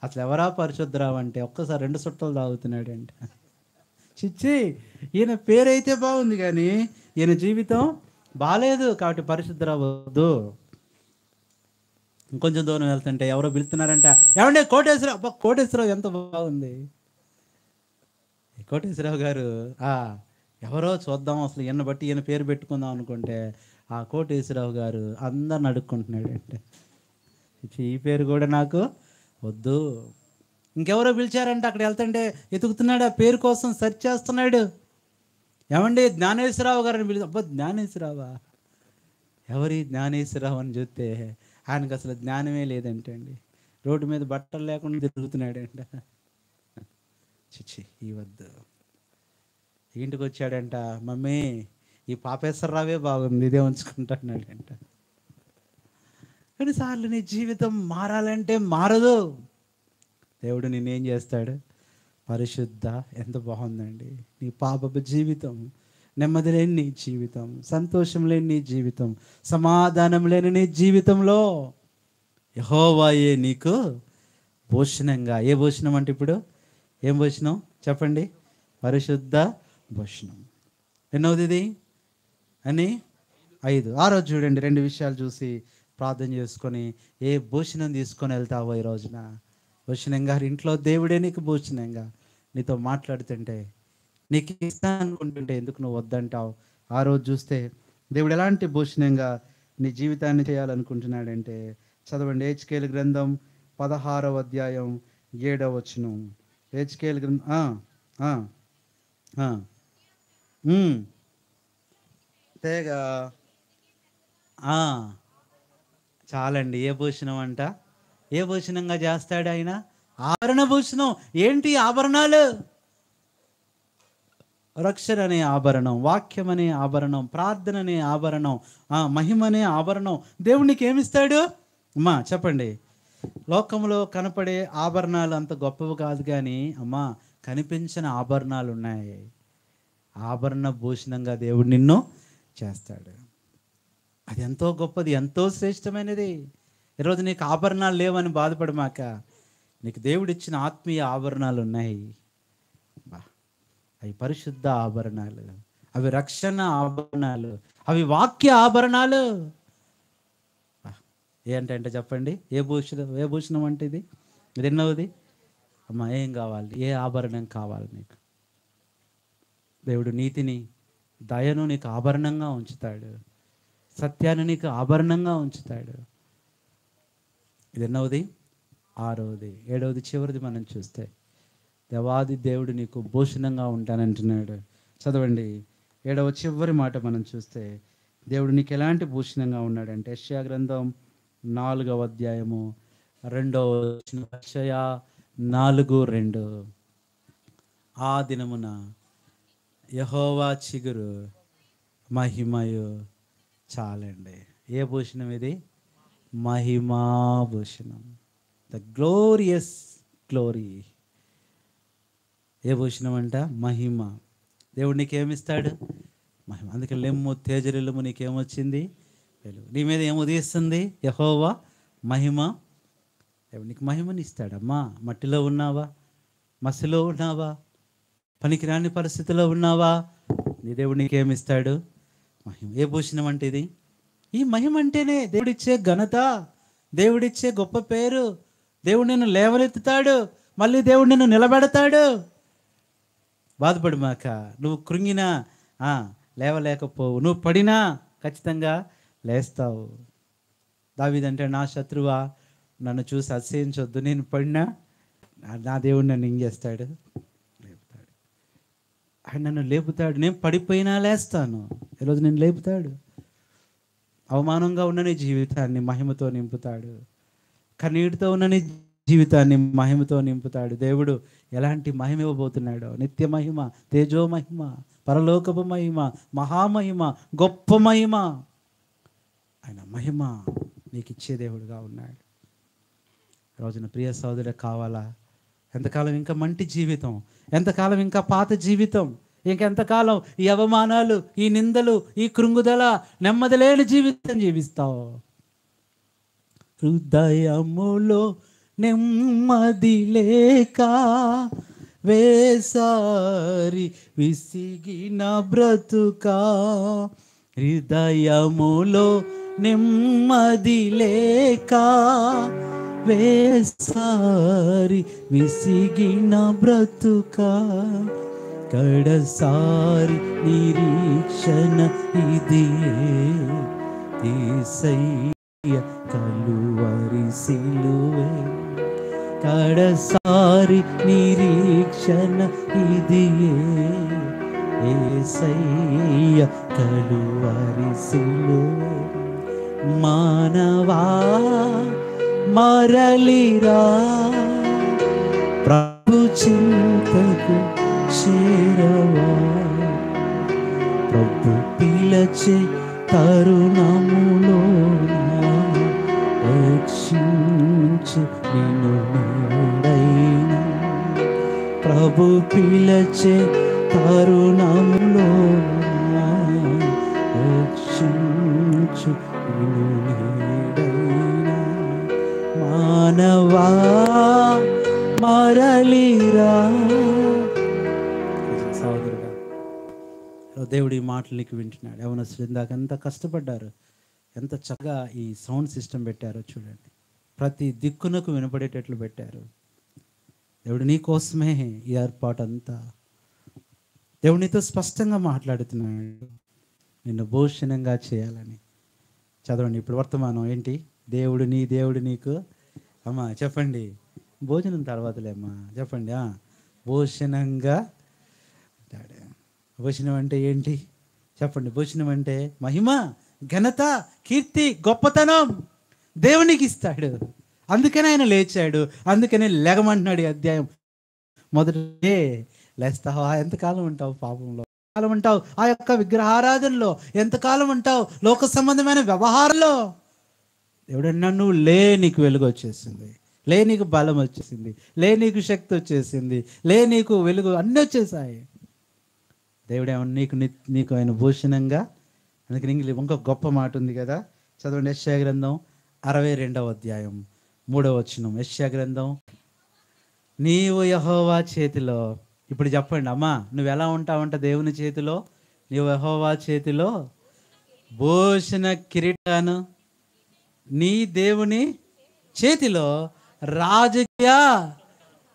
అసలు ఎవరా పరిశుద్ధరావు అంటే ఒక్కసారి 2 సుట్టలు తాగుతున్నాడంట. చిచ్చి, ఈయన పేరైతే బాగుంది కానీ ఈయన జీవితం బాలేదు, కాబట్టి పరిశుద్ధరావు వద్దు. ఇంకొంచెం దూరం వెళ్తుంటే ఎవరో పిలుస్తున్నారంట, ఏమంటే కోటేశ్వరరావు. అబ్బా కోటేశ్వరరావు ఎంత బాగుంది. కోటేశ్వరరావు గారు ఎవరో చూద్దాం, అసలు ఈయన బట్టి ఈయన పేరు పెట్టుకుందాం అనుకుంటే ఆ కోటేశ్వరరావు గారు అందరిని అడుక్కుంటున్నాడు అంటే, ఈ పేరు కూడా నాకు వద్దు. ఇంకెవరో పిలిచారంట, అక్కడ వెళ్తుంటే ఎతుకుతున్నాడు, ఆ పేరు కోసం సెర్చ్ చేస్తున్నాడు. ఏమండి జ్ఞానేశ్వరరావు గారిని పిలిచి, అబ్బా జ్ఞానేశ్వరరావా? ఎవరి జ్ఞానేశ్వరరావు అని చూస్తే ఆయనకు అసలు జ్ఞానమే లేదంటే అండి, రోడ్డు మీద బట్టలు లేకుండా తిరుగుతున్నాడంట. చిచ్చి ఈ వద్దు. ఇంటికి వచ్చాడంట, మమ్మీ ఈ పాపేశ్వరరావే బాగుంది, ఇదే ఉంచుకుంటున్నాడంట. కొన్నిసార్లు నీ జీవితం మారాలంటే మారదు. దేవుడు నిన్నేం చేస్తాడు? పరిశుద్ధ. ఎంత బాగుందండి నీ పాపపు జీవితం, నెమ్మది లేని నీ జీవితం, సంతోషం లేని నీ జీవితం, సమాధానం లేని నీ జీవితంలో యెహోవాయే నీకు భూషణంగా. ఏ భూషణం అంటే ఇప్పుడు ఏం భూషణం చెప్పండి? పరిశుద్ధ భూషణం. ఎన్నోది ఇది అని 5. ఆ రోజు చూడండి, 2 విషయాలు చూసి ప్రార్థన చేసుకొని ఏ భూషణం తీసుకొని వెళ్తావో ఈ రోజున. భూషణంగా ఇంట్లో దేవుడే నీకు భూషణంగా నీతో మాట్లాడుతుంటే, నీకు ఇస్తాను అనుకుంటుంటే ఎందుకు నువ్వు వద్దంటావు? ఆ రోజు చూస్తే దేవుడు ఎలాంటి భూషణంగా నీ జీవితాన్ని చేయాలనుకుంటున్నాడంటే, చదవండి హెచ్కేలు గ్రంథం 16వ అధ్యాయం 7వ వచనం. హెచ్కేలు గ్రంథం తేగ చాలండి. ఏ భూషణం అంట? ఏ భూషణంగా చేస్తాడు ఆయన? ఆభరణ భూషణం. ఏంటి ఆభరణాలు? రక్షణ అనే ఆభరణం, వాక్యం అనే ఆభరణం, ప్రార్థన అనే ఆభరణం, మహిమ అనే ఆభరణం. దేవునికి ఏమిస్తాడు అమ్మా చెప్పండి? లోకంలో కనపడే ఆభరణాలు అంత గొప్పవి కాదు కానీ అమ్మా, కనిపించిన ఆభరణాలు ఉన్నాయి. ఆభరణ భూషణంగా దేవుడు నిన్ను చేస్తాడు. అది ఎంతో గొప్పది, ఎంతో శ్రేష్టమైనది. ఈరోజు నీకు ఆభరణాలు లేవని బాధపడమాక, నీకు దేవుడిచ్చిన ఆత్మీయ ఆభరణాలు ఉన్నాయి. అవి పరిశుద్ధ ఆభరణాలు, అవి రక్షణ ఆభరణాలు, అవి వాక్య ఆభరణాలు. ఏంటంటే చెప్పండి, ఏ భూషణం అంటే ఇది ఎన్నోది అమ్మా? ఏం కావాలి? ఏ ఆభరణం కావాలి నీకు? దేవుడు నీతిని, దయను నీకు ఆభరణంగా ఉంచుతాడు, సత్యాన్ని నీకు ఆభరణంగా ఉంచుతాడు. ఇది ఎన్నవది? 6వది. 7వది చివరిది మనం చూస్తే, దేవాది దేవుడు నీకు భూషణంగా ఉంటానంటున్నాడు. చదవండి 7వ చివరి మాట మనం చూస్తే, దేవుడు నీకు ఎలాంటి భూషణంగా ఉన్నాడంటే, యెషయా గ్రంథం 4వ అధ్యాయము 2వ వచనం. యెషయా 4:2. ఆ దినమున యెహోవా చిగురు మహిమయు. చాలండి. ఏ భూషణం ఇది? మహిమా భూషణం. The glorious glory. ఏ భూషణం అంట? మహిమ. దేవుడు నీకేమిస్తాడు? మహిమ. అందుకే లెమ్ము తేజరిల్లుము, నీకేమొచ్చింది? వెలుగు. నీ మీద ఏముదయిస్తుంది? యెహోవా మహిమ. దేవుడు నీకు మహిమని ఇస్తాడమ్మా. మట్టిలో ఉన్నావా? మసిలో ఉన్నావా? పనికిరాని పరిస్థితిలో ఉన్నావా? నీ దేవుడు నీకేమిస్తాడు? మహిమ. ఏ భూషణం అంటే ఇది? ఈ మహిమ అంటేనే దేవుడిచ్చే ఘనత, దేవుడిచ్చే గొప్ప పేరు. దేవుడు నిన్ను లేవనెత్తుతాడు, మళ్ళీ దేవుడు నిన్ను నిలబెడతాడు. బాధపడు మాక. నువ్వు కృంగినా లేవలేకపోవు, నువ్వు పడినా ఖచ్చితంగా లేస్తావు. దావీదంటే, నా శత్రువా నన్ను చూసి అతిశయించొద్దు, నేను పడినా నా దేవుడు నన్ను ఏం చేస్తాడు? లేపుతాడు. ఆయన నన్ను లేపుతాడు. నేను పడిపోయినా లేస్తాను. ఈరోజు నేను లేపుతాడు. అవమానంగా ఉన్న నీ జీవితాన్ని మహిమతో నింపుతాడు. కన్నీటితో ఉన్న నీ జీవితాన్ని మహిమతో నింపుతాడు. దేవుడు ఎలాంటి మహిమ ఇవ్వబోతున్నాడో, నిత్య మహిమ, తేజో మహిమ, పరలోకపు మహిమ, మహామహిమ, గొప్ప మహిమ. ఆయన మహిమ నీకు ఇచ్చే దేవుడుగా ఉన్నాడు. రోజున ప్రియ సోదరుడు కావాలా? ఎంతకాలం ఇంకా మంటి జీవితం? ఎంతకాలం ఇంకా పాత జీవితం? ఇంకెంతకాలం ఈ అవమానాలు, ఈ నిందలు, ఈ కృంగుదల, నెమ్మది లేని జీవితం జీవిస్తావు? హృదయములో నెమ్మది లేక వేసారి విసిగిన బ్రతుకా, హృదయములో నెమ్మది లేక వేసారి విసిగిన బ్రతుకా, కడసారి నిరీక్షణ ఇదియే, యేసయ్య కలువరి సిలువే, కడసారి నిరీక్షణ ఇదియే, యేసయ్య కలువరి సిలువే. మానవా మరలిరా, ప్రభు చింతకు చేరవా, ప్రభు పిలచే తరుణములోన రక్షించు నిన్ను నేడైనా, ప్రభు పిలచే తరుణములోన రక్షించు నిన్ను నేడైనా. మానవా మరలిరా. సోదరుడా, దేవుడు ఈ మాటలు నీకు వింటున్నాడు. యవనస్తులు ఇందాక ఎంత కష్టపడ్డారు, ఎంత చక్కగా ఈ సౌండ్ సిస్టమ్ పెట్టారో చూడండి. ప్రతి దిక్కునకు వినపడేటట్లు పెట్టారు. దేవుడు నీ కోసమే ఈ ఏర్పాటు అంతా. దేవుడు నీతో స్పష్టంగా మాట్లాడుతున్నాడు, నిన్ను భూషణంగా చేయాలని. చదవండి ఇప్పుడు వర్తమానం ఏంటి? దేవుడు నీ దేవుడు నీకు, అమ్మా చెప్పండి, భోజనం తర్వాతలేమ్మా చెప్పండి, భూషణంగా. భూషణం అంటే ఏంటి చెప్పండి? భూషణం అంటే మహిమ, ఘనత, కీర్తి, గొప్పతనం దేవునికి ఇస్తాడు. అందుకనే ఆయన లేచాడు, అందుకనే లెగమంటున్నాడు. ఈ అధ్యాయం మొదటే లేస్తావా? ఎంతకాలం ఉంటావు పాపంలో? ఎంతకాలం ఉంటావు ఆ యొక్క విగ్రహారాధనలో? ఎంతకాలం ఉంటావు లోక సంబంధమైన వ్యవహారంలో? దేవుడన్నా నువ్వు లే, నీకు వెలుగు వచ్చేసింది, లే నీకు బలం వచ్చేసింది, లే నీకు శక్తి వచ్చేసింది, లే నీకు వెలుగు, అన్నీ వచ్చేసాయి. దేవుడేమన్నా నీకు ఆయన భూషణంగా. అందుకని ఇంకొక గొప్ప మాట ఉంది కదా, చదవండి. యెషయా గ్రంథం 62వ అధ్యాయం 3వ వచనం. యెషయా గ్రంథం, నీవు యెహోవా చేతిలో. ఇప్పుడు చెప్పండి అమ్మా, నువ్వు ఎలా ఉంటావంట దేవుని చేతిలో? నీవు యెహోవా చేతిలో భూషణ కిరీటాను, నీ దేవుని చేతిలో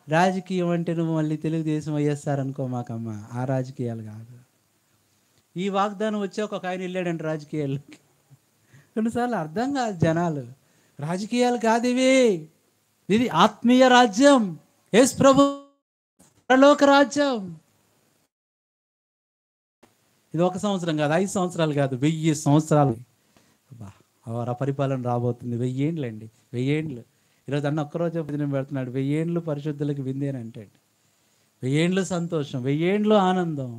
రాజకీయం అంటే నువ్వు మళ్ళీ తెలుగుదేశం అయ్యేస్తారనుకో మాకమ్మా. ఆ రాజకీయాలు కాదు. ఈ వాగ్దానం వచ్చి ఒక ఆయన వెళ్ళాడంటే రాజకీయాల్లోకి. కొన్నిసార్లు అర్థం కాదు జనాలు. రాజకీయాలు కాదు ఇవి, ఇది ఆత్మీయ రాజ్యం. యేసు ప్రభు పరలోక రాజ్యం. ఇది 1 సంవత్సరం కాదు, 5 సంవత్సరాలు కాదు, 1000 సంవత్సరాలు. ఆ పరిపాలన రాబోతుంది. 1000 ఏండ్లు అండి, 1000 ఏండ్లు. ఈరోజు అన్న ఒక్కరోజు భోజనం పెడుతున్నాడు. 1000 ఏండ్లు పరిశుద్ధులకు విందేనంటే 1000 ఏండ్లు సంతోషం, 1000 ఏండ్లు ఆనందం.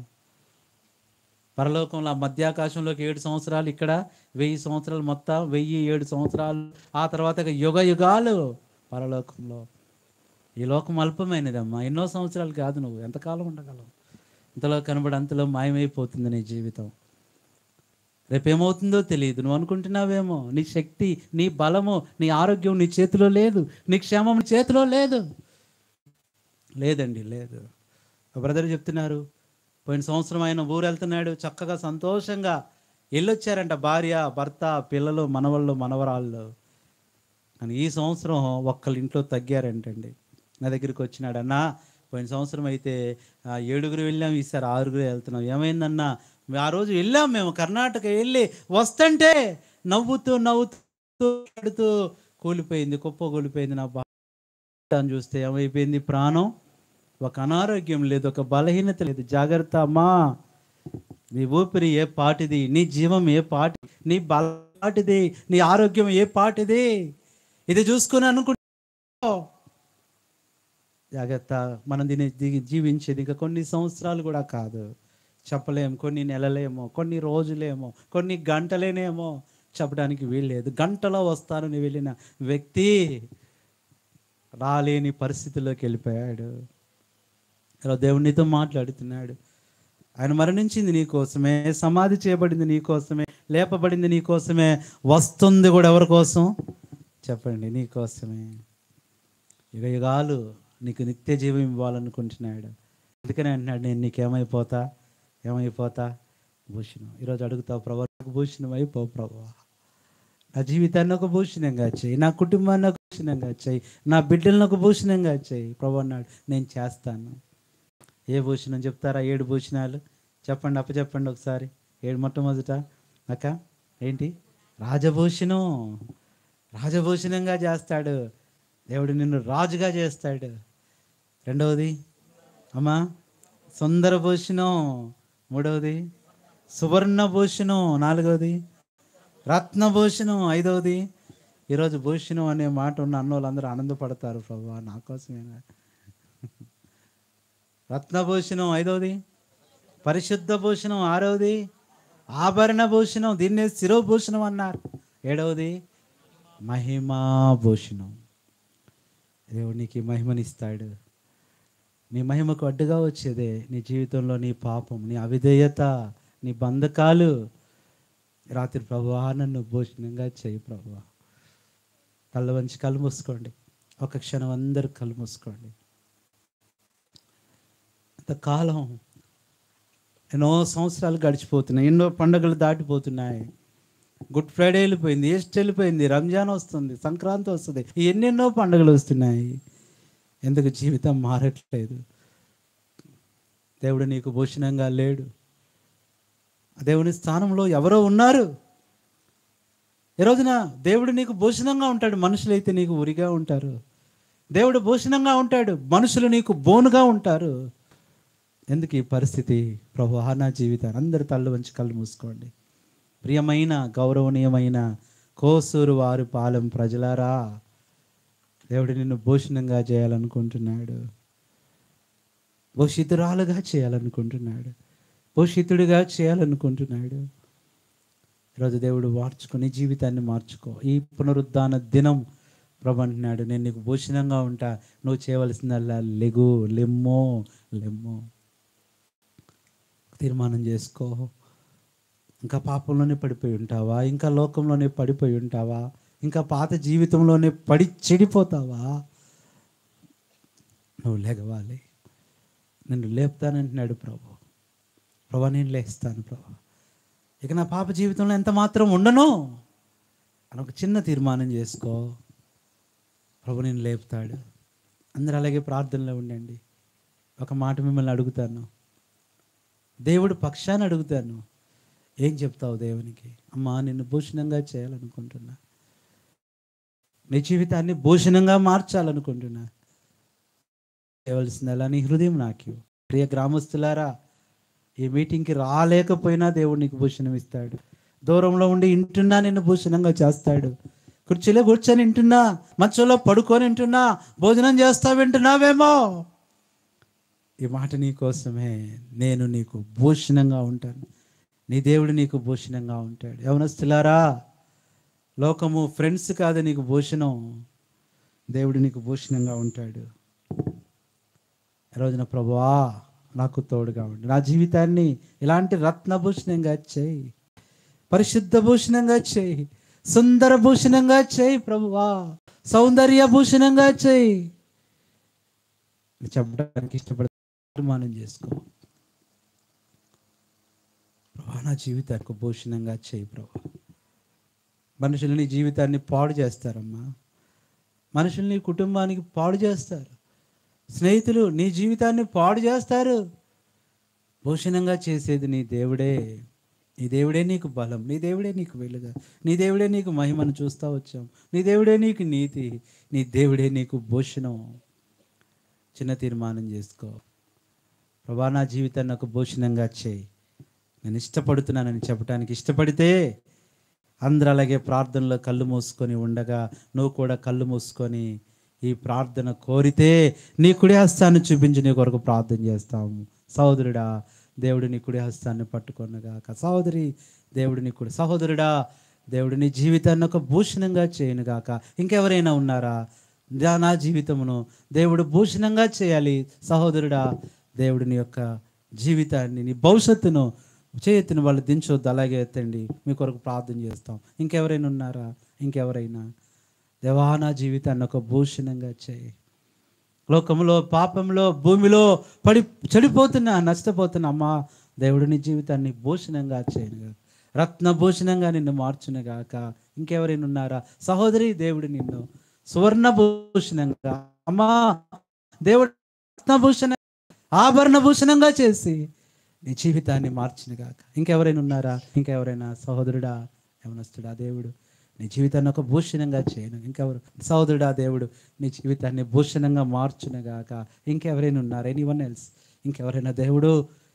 పరలోకంలో మధ్యాకాశంలోకి 7 సంవత్సరాలు, ఇక్కడ 1000 సంవత్సరాలు, మొత్తం 1007 సంవత్సరాలు. ఆ తర్వాత యుగ యుగాలు పరలోకంలో. ఈ లోకం అల్పమైనదమ్మా, ఎన్నో సంవత్సరాలు కాదు. నువ్వు ఎంతకాలం ఉండగలవు? ఇంతలో కనబడి అంతలో మాయమైపోతుంది నీ జీవితం. రేపేమవుతుందో తెలియదు. నువ్వు అనుకుంటున్నావేమో నీ శక్తి, నీ బలము, నీ ఆరోగ్యం నీ చేతిలో లేదు, నీ క్షేమం నీ చేతిలో లేదు. లేదండి, లేదు. ఒక బ్రదర్ చెప్తున్నారు, పోయిన సంవత్సరం ఆయన ఊరు వెళ్తున్నాడు, చక్కగా సంతోషంగా వెళ్ళొచ్చారంట, భార్య, భర్త, పిల్లలు, మనవళ్ళు, మనవరాళ్ళు. కానీ ఈ సంవత్సరం ఒక్కళ్ళ ఇంట్లో తగ్గారంటండి. నా దగ్గరికి వచ్చినాడు, అన్నా పోయిన సంవత్సరం అయితే 7గురు వెళ్ళాం, ఈసారి 6గురు వెళ్తున్నాం. ఏమైందన్నా, ఆ రోజు వెళ్ళాం మేము కర్ణాటక, వెళ్ళి వస్తుంటే నవ్వుతూ నవ్వుతూ పడుతూ కూలిపోయింది, కుప్ప కూలిపోయింది. నా బాధను చూస్తే ఏమైపోయింది, ప్రాణం, ఒక అనారోగ్యం లేదు, ఒక బలహీనత లేదు. జాగ్రత్త అమ్మా, నీ ఊపిరి ఏ పాటిది, నీ జీవం ఏ పాటి, నీ బలాటిది, నీ ఆరోగ్యం ఏ పాటిది, ఇది చూసుకుని అనుకుంటా జాగ్రత్త. మనం దీన్ని జీవించేది ఇంకా కొన్ని సంవత్సరాలు కూడా కాదు, చెప్పలేము. కొన్ని నెలలేమో, కొన్ని రోజులేమో, కొన్ని గంటలేనేమో చెప్పడానికి వీల్లేదు. గంటలో వస్తానని వెళ్ళిన వ్యక్తి రాలేని పరిస్థితిలోకి వెళ్ళిపోయాడు. ఇలా దేవునితో మాట్లాడుతున్నాడు. ఆయన మరణించింది నీ కోసమే, సమాధి చేయబడింది నీ కోసమే, లేపబడింది నీ కోసమే, వస్తుంది కూడా ఎవరి కోసం చెప్పండి, నీ కోసమే. యుగ యుగాలు నీకు నిత్య జీవం ఇవ్వాలనుకుంటున్నాడు. అందుకనే అంటున్నాడు, నేను నీకేమైపోతా, ఏమైపోతా, భూషణం. ఈరోజు అడుగుతావు, ప్రభు భూషణం అయిపో ప్రభు, నా జీవితాన్ని ఒక భూషణంగా చేయి, నా కుటుంబాన్ని ఒక భూషణంగా చేయి, నా బిడ్డలను ఒక భూషణంగా చేయి. ప్రభు అన్నాడు, నేను చేస్తాను. ఏ భూషణం చెప్తారా? 7 భూషణాలు చెప్పండి, అప్పచెప్పండి ఒకసారి. 7 మొట్టమొదట అక్క ఏంటి? రాజభూషణం. రాజభూషణంగా చేస్తాడు దేవుడు, నిన్ను రాజుగా చేస్తాడు. రెండవది అమ్మా సుందర భూషణం. మూడవది సువర్ణభూషణం. నాలుగవది రత్నభూషణం. ఐదవది, ఈరోజు భూషణం అనే మాట ఉన్న అన్న వాళ్ళందరూ ఆనందపడతారు, ప్రభు నా కోసమేనా. రత్నభూషణం ఐదవది, పరిశుద్ధ భూషణం ఆరవది, ఆభరణ భూషణం, దీన్నే శిరోభూషణం అన్నారు. ఏడవది మహిమాభూషణం. దేవుడు నీకు మహిమనిస్తాడు. నీ మహిమకు అడ్డుగా వచ్చేదే నీ జీవితంలో నీ పాపం, నీ అవిధేయత, నీ బంధకాలు. రాత్రి ప్రభువా నన్ను భూషణంగా చేయి ప్రభువా. కళ్ళు వంచి కళ్ళు మూసుకోండి, ఒక క్షణం అందరు కళ్ళు మూసుకోండి. అంతకాలం ఎన్నో సంవత్సరాలు గడిచిపోతున్నాయి, ఎన్నో పండుగలు దాటిపోతున్నాయి. గుడ్ ఫ్రైడే వెళ్ళిపోయింది, ఈస్టర్ వెళ్ళిపోయింది, రంజాన్ వస్తుంది, సంక్రాంతి వస్తుంది, ఎన్నెన్నో పండుగలు వస్తున్నాయి. ఎందుకు జీవితం మారట్లేదు? దేవుడు నీకు భూషణంగా లేడు. దేవుని స్థానంలో ఎవరో ఉన్నారు. ఈ రోజున దేవుడు నీకు భూషణంగా ఉంటాడు, మనుషులైతే నీకు ఉరిగా ఉంటారు. దేవుడు భూషణంగా ఉంటాడు, మనుషులు నీకు బోనుగా ఉంటారు. ఎందుకు ఈ పరిస్థితి? ప్రభువా నా జీవితాన్ని. అందరు తల్లు వంచి కళ్ళు మూసుకోండి. ప్రియమైన గౌరవనీయమైన కోసూరు వారి పాలెం ప్రజలారా, దేవుడు నిన్ను భూషణంగా చేయాలనుకుంటున్నాడు, భూషితురాలుగా చేయాలనుకుంటున్నాడు, భూషితుడిగా చేయాలనుకుంటున్నాడు. ఈరోజు దేవుడు మార్చుకొని జీవితాన్ని మార్చుకో. ఈ పునరుద్ధాన దినం ప్రభు అంటున్నాడు, నేను నీకు భూషణంగా ఉంటా, నువ్వు చేయవలసిందల్లా లెగు, లెమ్మో లెమ్మో. తీర్మానం చేసుకో. ఇంకా పాపంలోనే పడిపోయి ఉంటావా? ఇంకా లోకంలోనే పడిపోయి ఉంటావా? ఇంకా పాత జీవితంలోనే పడి చెడిపోతావా? నువ్వు లెగవాలి. నిన్ను లేపుతానంటున్నాడు ప్రభు. ప్రభు నేను లేస్తాను ప్రభు, ఇక నా పాప జీవితంలో ఎంత మాత్రం ఉండను అని ఒక చిన్న తీర్మానం చేసుకో. ప్రభు నేను లేపుతాడు. అందరూ అలాగే ప్రార్థనలో ఉండండి. ఒక మాట మిమ్మల్ని అడుగుతాను, దేవుడు పక్షాన్ని అడుగుతాను, ఏం చెప్తావు దేవునికి? అమ్మా నిన్ను భూషణంగా చేయాలనుకుంటున్నా, నీ జీవితాన్ని భూషణంగా మార్చాలనుకుంటున్నా, చేయవలసిందలా నీ హృదయం నాకు. ప్రియ గ్రామస్తులారా, ఈ మీటింగ్కి రాలేకపోయినా దేవుడు నీకు భూషణం ఇస్తాడు. దూరంలో ఉండి ఇంటున్నా నిన్ను భూషణంగా చేస్తాడు. కుర్చీలో కూర్చొని వింటున్నా, మంచంలో పడుకొని వింటున్నా, భోజనం చేస్తా వింటున్నావేమో, ఈ మాట నీ కోసమే. నేను నీకు భూషణంగా ఉంటాను, నీ దేవుడు నీకు భూషణంగా ఉంటాడు. యవనస్తులారా, లోకము ఫ్రెండ్స్ కాదు నీకు భూషణం, దేవుడు నీకు భూషణంగా ఉంటాడు. రోజున ప్రభువా నాకు తోడుగా ఉండు. నా జీవితాన్ని ఇలాంటి రత్నభూషణంగా చేయి, పరిశుద్ధ భూషణంగా చేయి, సుందర భూషణంగా చేయి ప్రభువా, సౌందర్య భూషణంగా చేయి చెప్పడానికి ఇష్టపడి తీర్మానం చేసుకో. ప్రభా నా జీవితానికి భూషణంగా చేయి ప్రభా. మనుషులు నీ జీవితాన్ని పాడు చేస్తారమ్మా, మనుషులు నీ కుటుంబానికి పాడు చేస్తారు, స్నేహితులు నీ జీవితాన్ని పాడు చేస్తారు. భూషణంగా చేసేది నీ దేవుడే. నీ దేవుడే నీకు బలం, నీ దేవుడే నీకు వెలుగు, నీ దేవుడే నీకు మహిమను చూస్తూ వచ్చాం, నీ దేవుడే నీకు నీతి, నీ దేవుడే నీకు భూషణం. చిన్న తీర్మానం చేసుకో. ప్రభా నా జీవితాన్ని నాకు భూషణంగా చేయి, నేను ఇష్టపడుతున్నానని చెప్పడానికి ఇష్టపడితే అందరూ అలాగే ప్రార్థనలో కళ్ళు మూసుకొని ఉండగా నువ్వు కూడా కళ్ళు మూసుకొని ఈ ప్రార్థన కోరితే నీ కుడి హస్తాన్ని చూపించి నీ కొరకు ప్రార్థన చేస్తాము. సహోదరుడా, దేవుడు నీ కుడి హస్తాన్ని పట్టుకొనగాక. సహోదరి, దేవుడు నీ కుడి, సహోదరుడా, దేవుడు నీ జీవితాన్ని ఒక భూషణంగా చేయనుగాక. ఇంకెవరైనా ఉన్నారా? నా జీవితమును దేవుడు భూషణంగా చేయాలి. సహోదరుడా, దేవుడు నీ యొక్క జీవితాన్ని, నీ భవిష్యత్తును చేయెత్తిన వాళ్ళు దించొద్దు, అలాగే ఎత్తండి. మీ కొరకు ప్రార్థన చేస్తాం. ఇంకెవరైనా ఉన్నారా? ఇంకెవరైనా? దేవా నా జీవితాన్ని ఒక భూషణంగా చేయి. లోకంలో, పాపంలో, భూమిలో పడి చెడిపోతున్నా, నష్టపోతున్నా అమ్మా, దేవుడు నీ జీవితాన్ని భూషణంగా చేయనుగా, రత్నభూషణంగా నిన్ను మార్చునుగాక. ఇంకెవరైనా ఉన్నారా? సహోదరి, దేవుడు నిన్ను సువర్ణభూషణంగా, అమ్మా దేవుడు రత్నభూషణ, ఆభరణ భూషణంగా చేసి నీ జీవితాన్ని మార్చునుగాక. ఇంకెవరైనా ఉన్నారా? ఇంకెవరైనా? సహోదరుడా, యవనస్తుడా, దేవుడు నీ జీవితాన్ని ఒక భూషణంగా చేయను. ఇంకెవరు? సహోదరుడా, దేవుడు నీ జీవితాన్ని భూషణంగా మార్చునుగాక. ఇంకెవరైనా ఉన్నారు? Anyone else? ఇంకెవరైనా? దేవుడు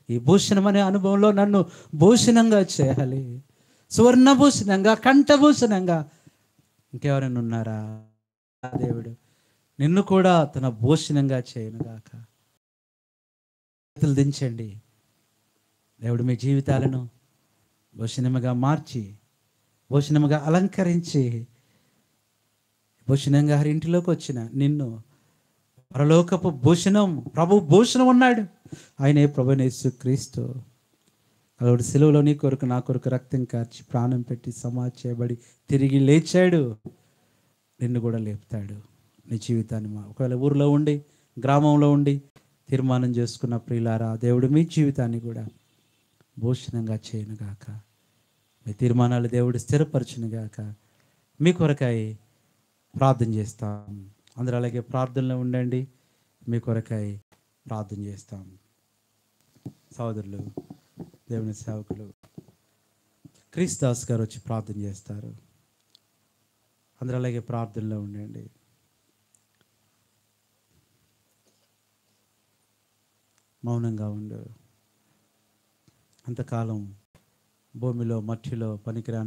ఈ భూషణం అనే అనుభవంలో నన్ను భూషణంగా చేయాలి, సువర్ణభూషణంగా, కంఠభూషణంగా. ఇంకెవరైనా ఉన్నారా? దేవుడు నిన్ను కూడా తన భూషణంగా చేయనుగాక. చేతులు దించండి. దేవుడు మీ జీవితాలను భూషణముగా మార్చి, భూషణముగా అలంకరించి, భూషణంగా గారి ఇంటిలోకి వచ్చిన నిన్ను పరలోకపు భూషణం, ప్రభు భూషణం ఉన్నాడు. ఆయనే ప్రభువైన యేసుక్రీస్తు. అతడు సిలువలో నీ కొరకు నా కొరకు రక్తం కార్చి ప్రాణం పెట్టి సమాధి చేయబడి తిరిగి లేచాడు. నిన్ను కూడా లేపుతాడు. నీ జీవితాన్ని ఒకవేళ ఊరిలో ఉండి, గ్రామంలో ఉండి తీర్మానం చేసుకున్న ప్రియులారా, దేవుడు మీ జీవితాన్ని కూడా భూషణంగా చేయనుగాక. మీ తీర్మానాలు దేవుడు స్థిరపరచునుగాక. మీ కొరకాయ ప్రార్థన చేస్తాం. అందరూ అలాగే ప్రార్థనలో ఉండండి. మీ కొరకాయ ప్రార్థన చేస్తాం. సహోదరులు, దేవుని సేవకులు క్రీస్తు దాస్ గారు వచ్చి ప్రార్థన చేస్తారు. అందరూ అలాగే ప్రార్థనలో ఉండండి. మౌనంగా ఉండు. అంతకాలం భూమిలో, మట్టిలో పనికిరాని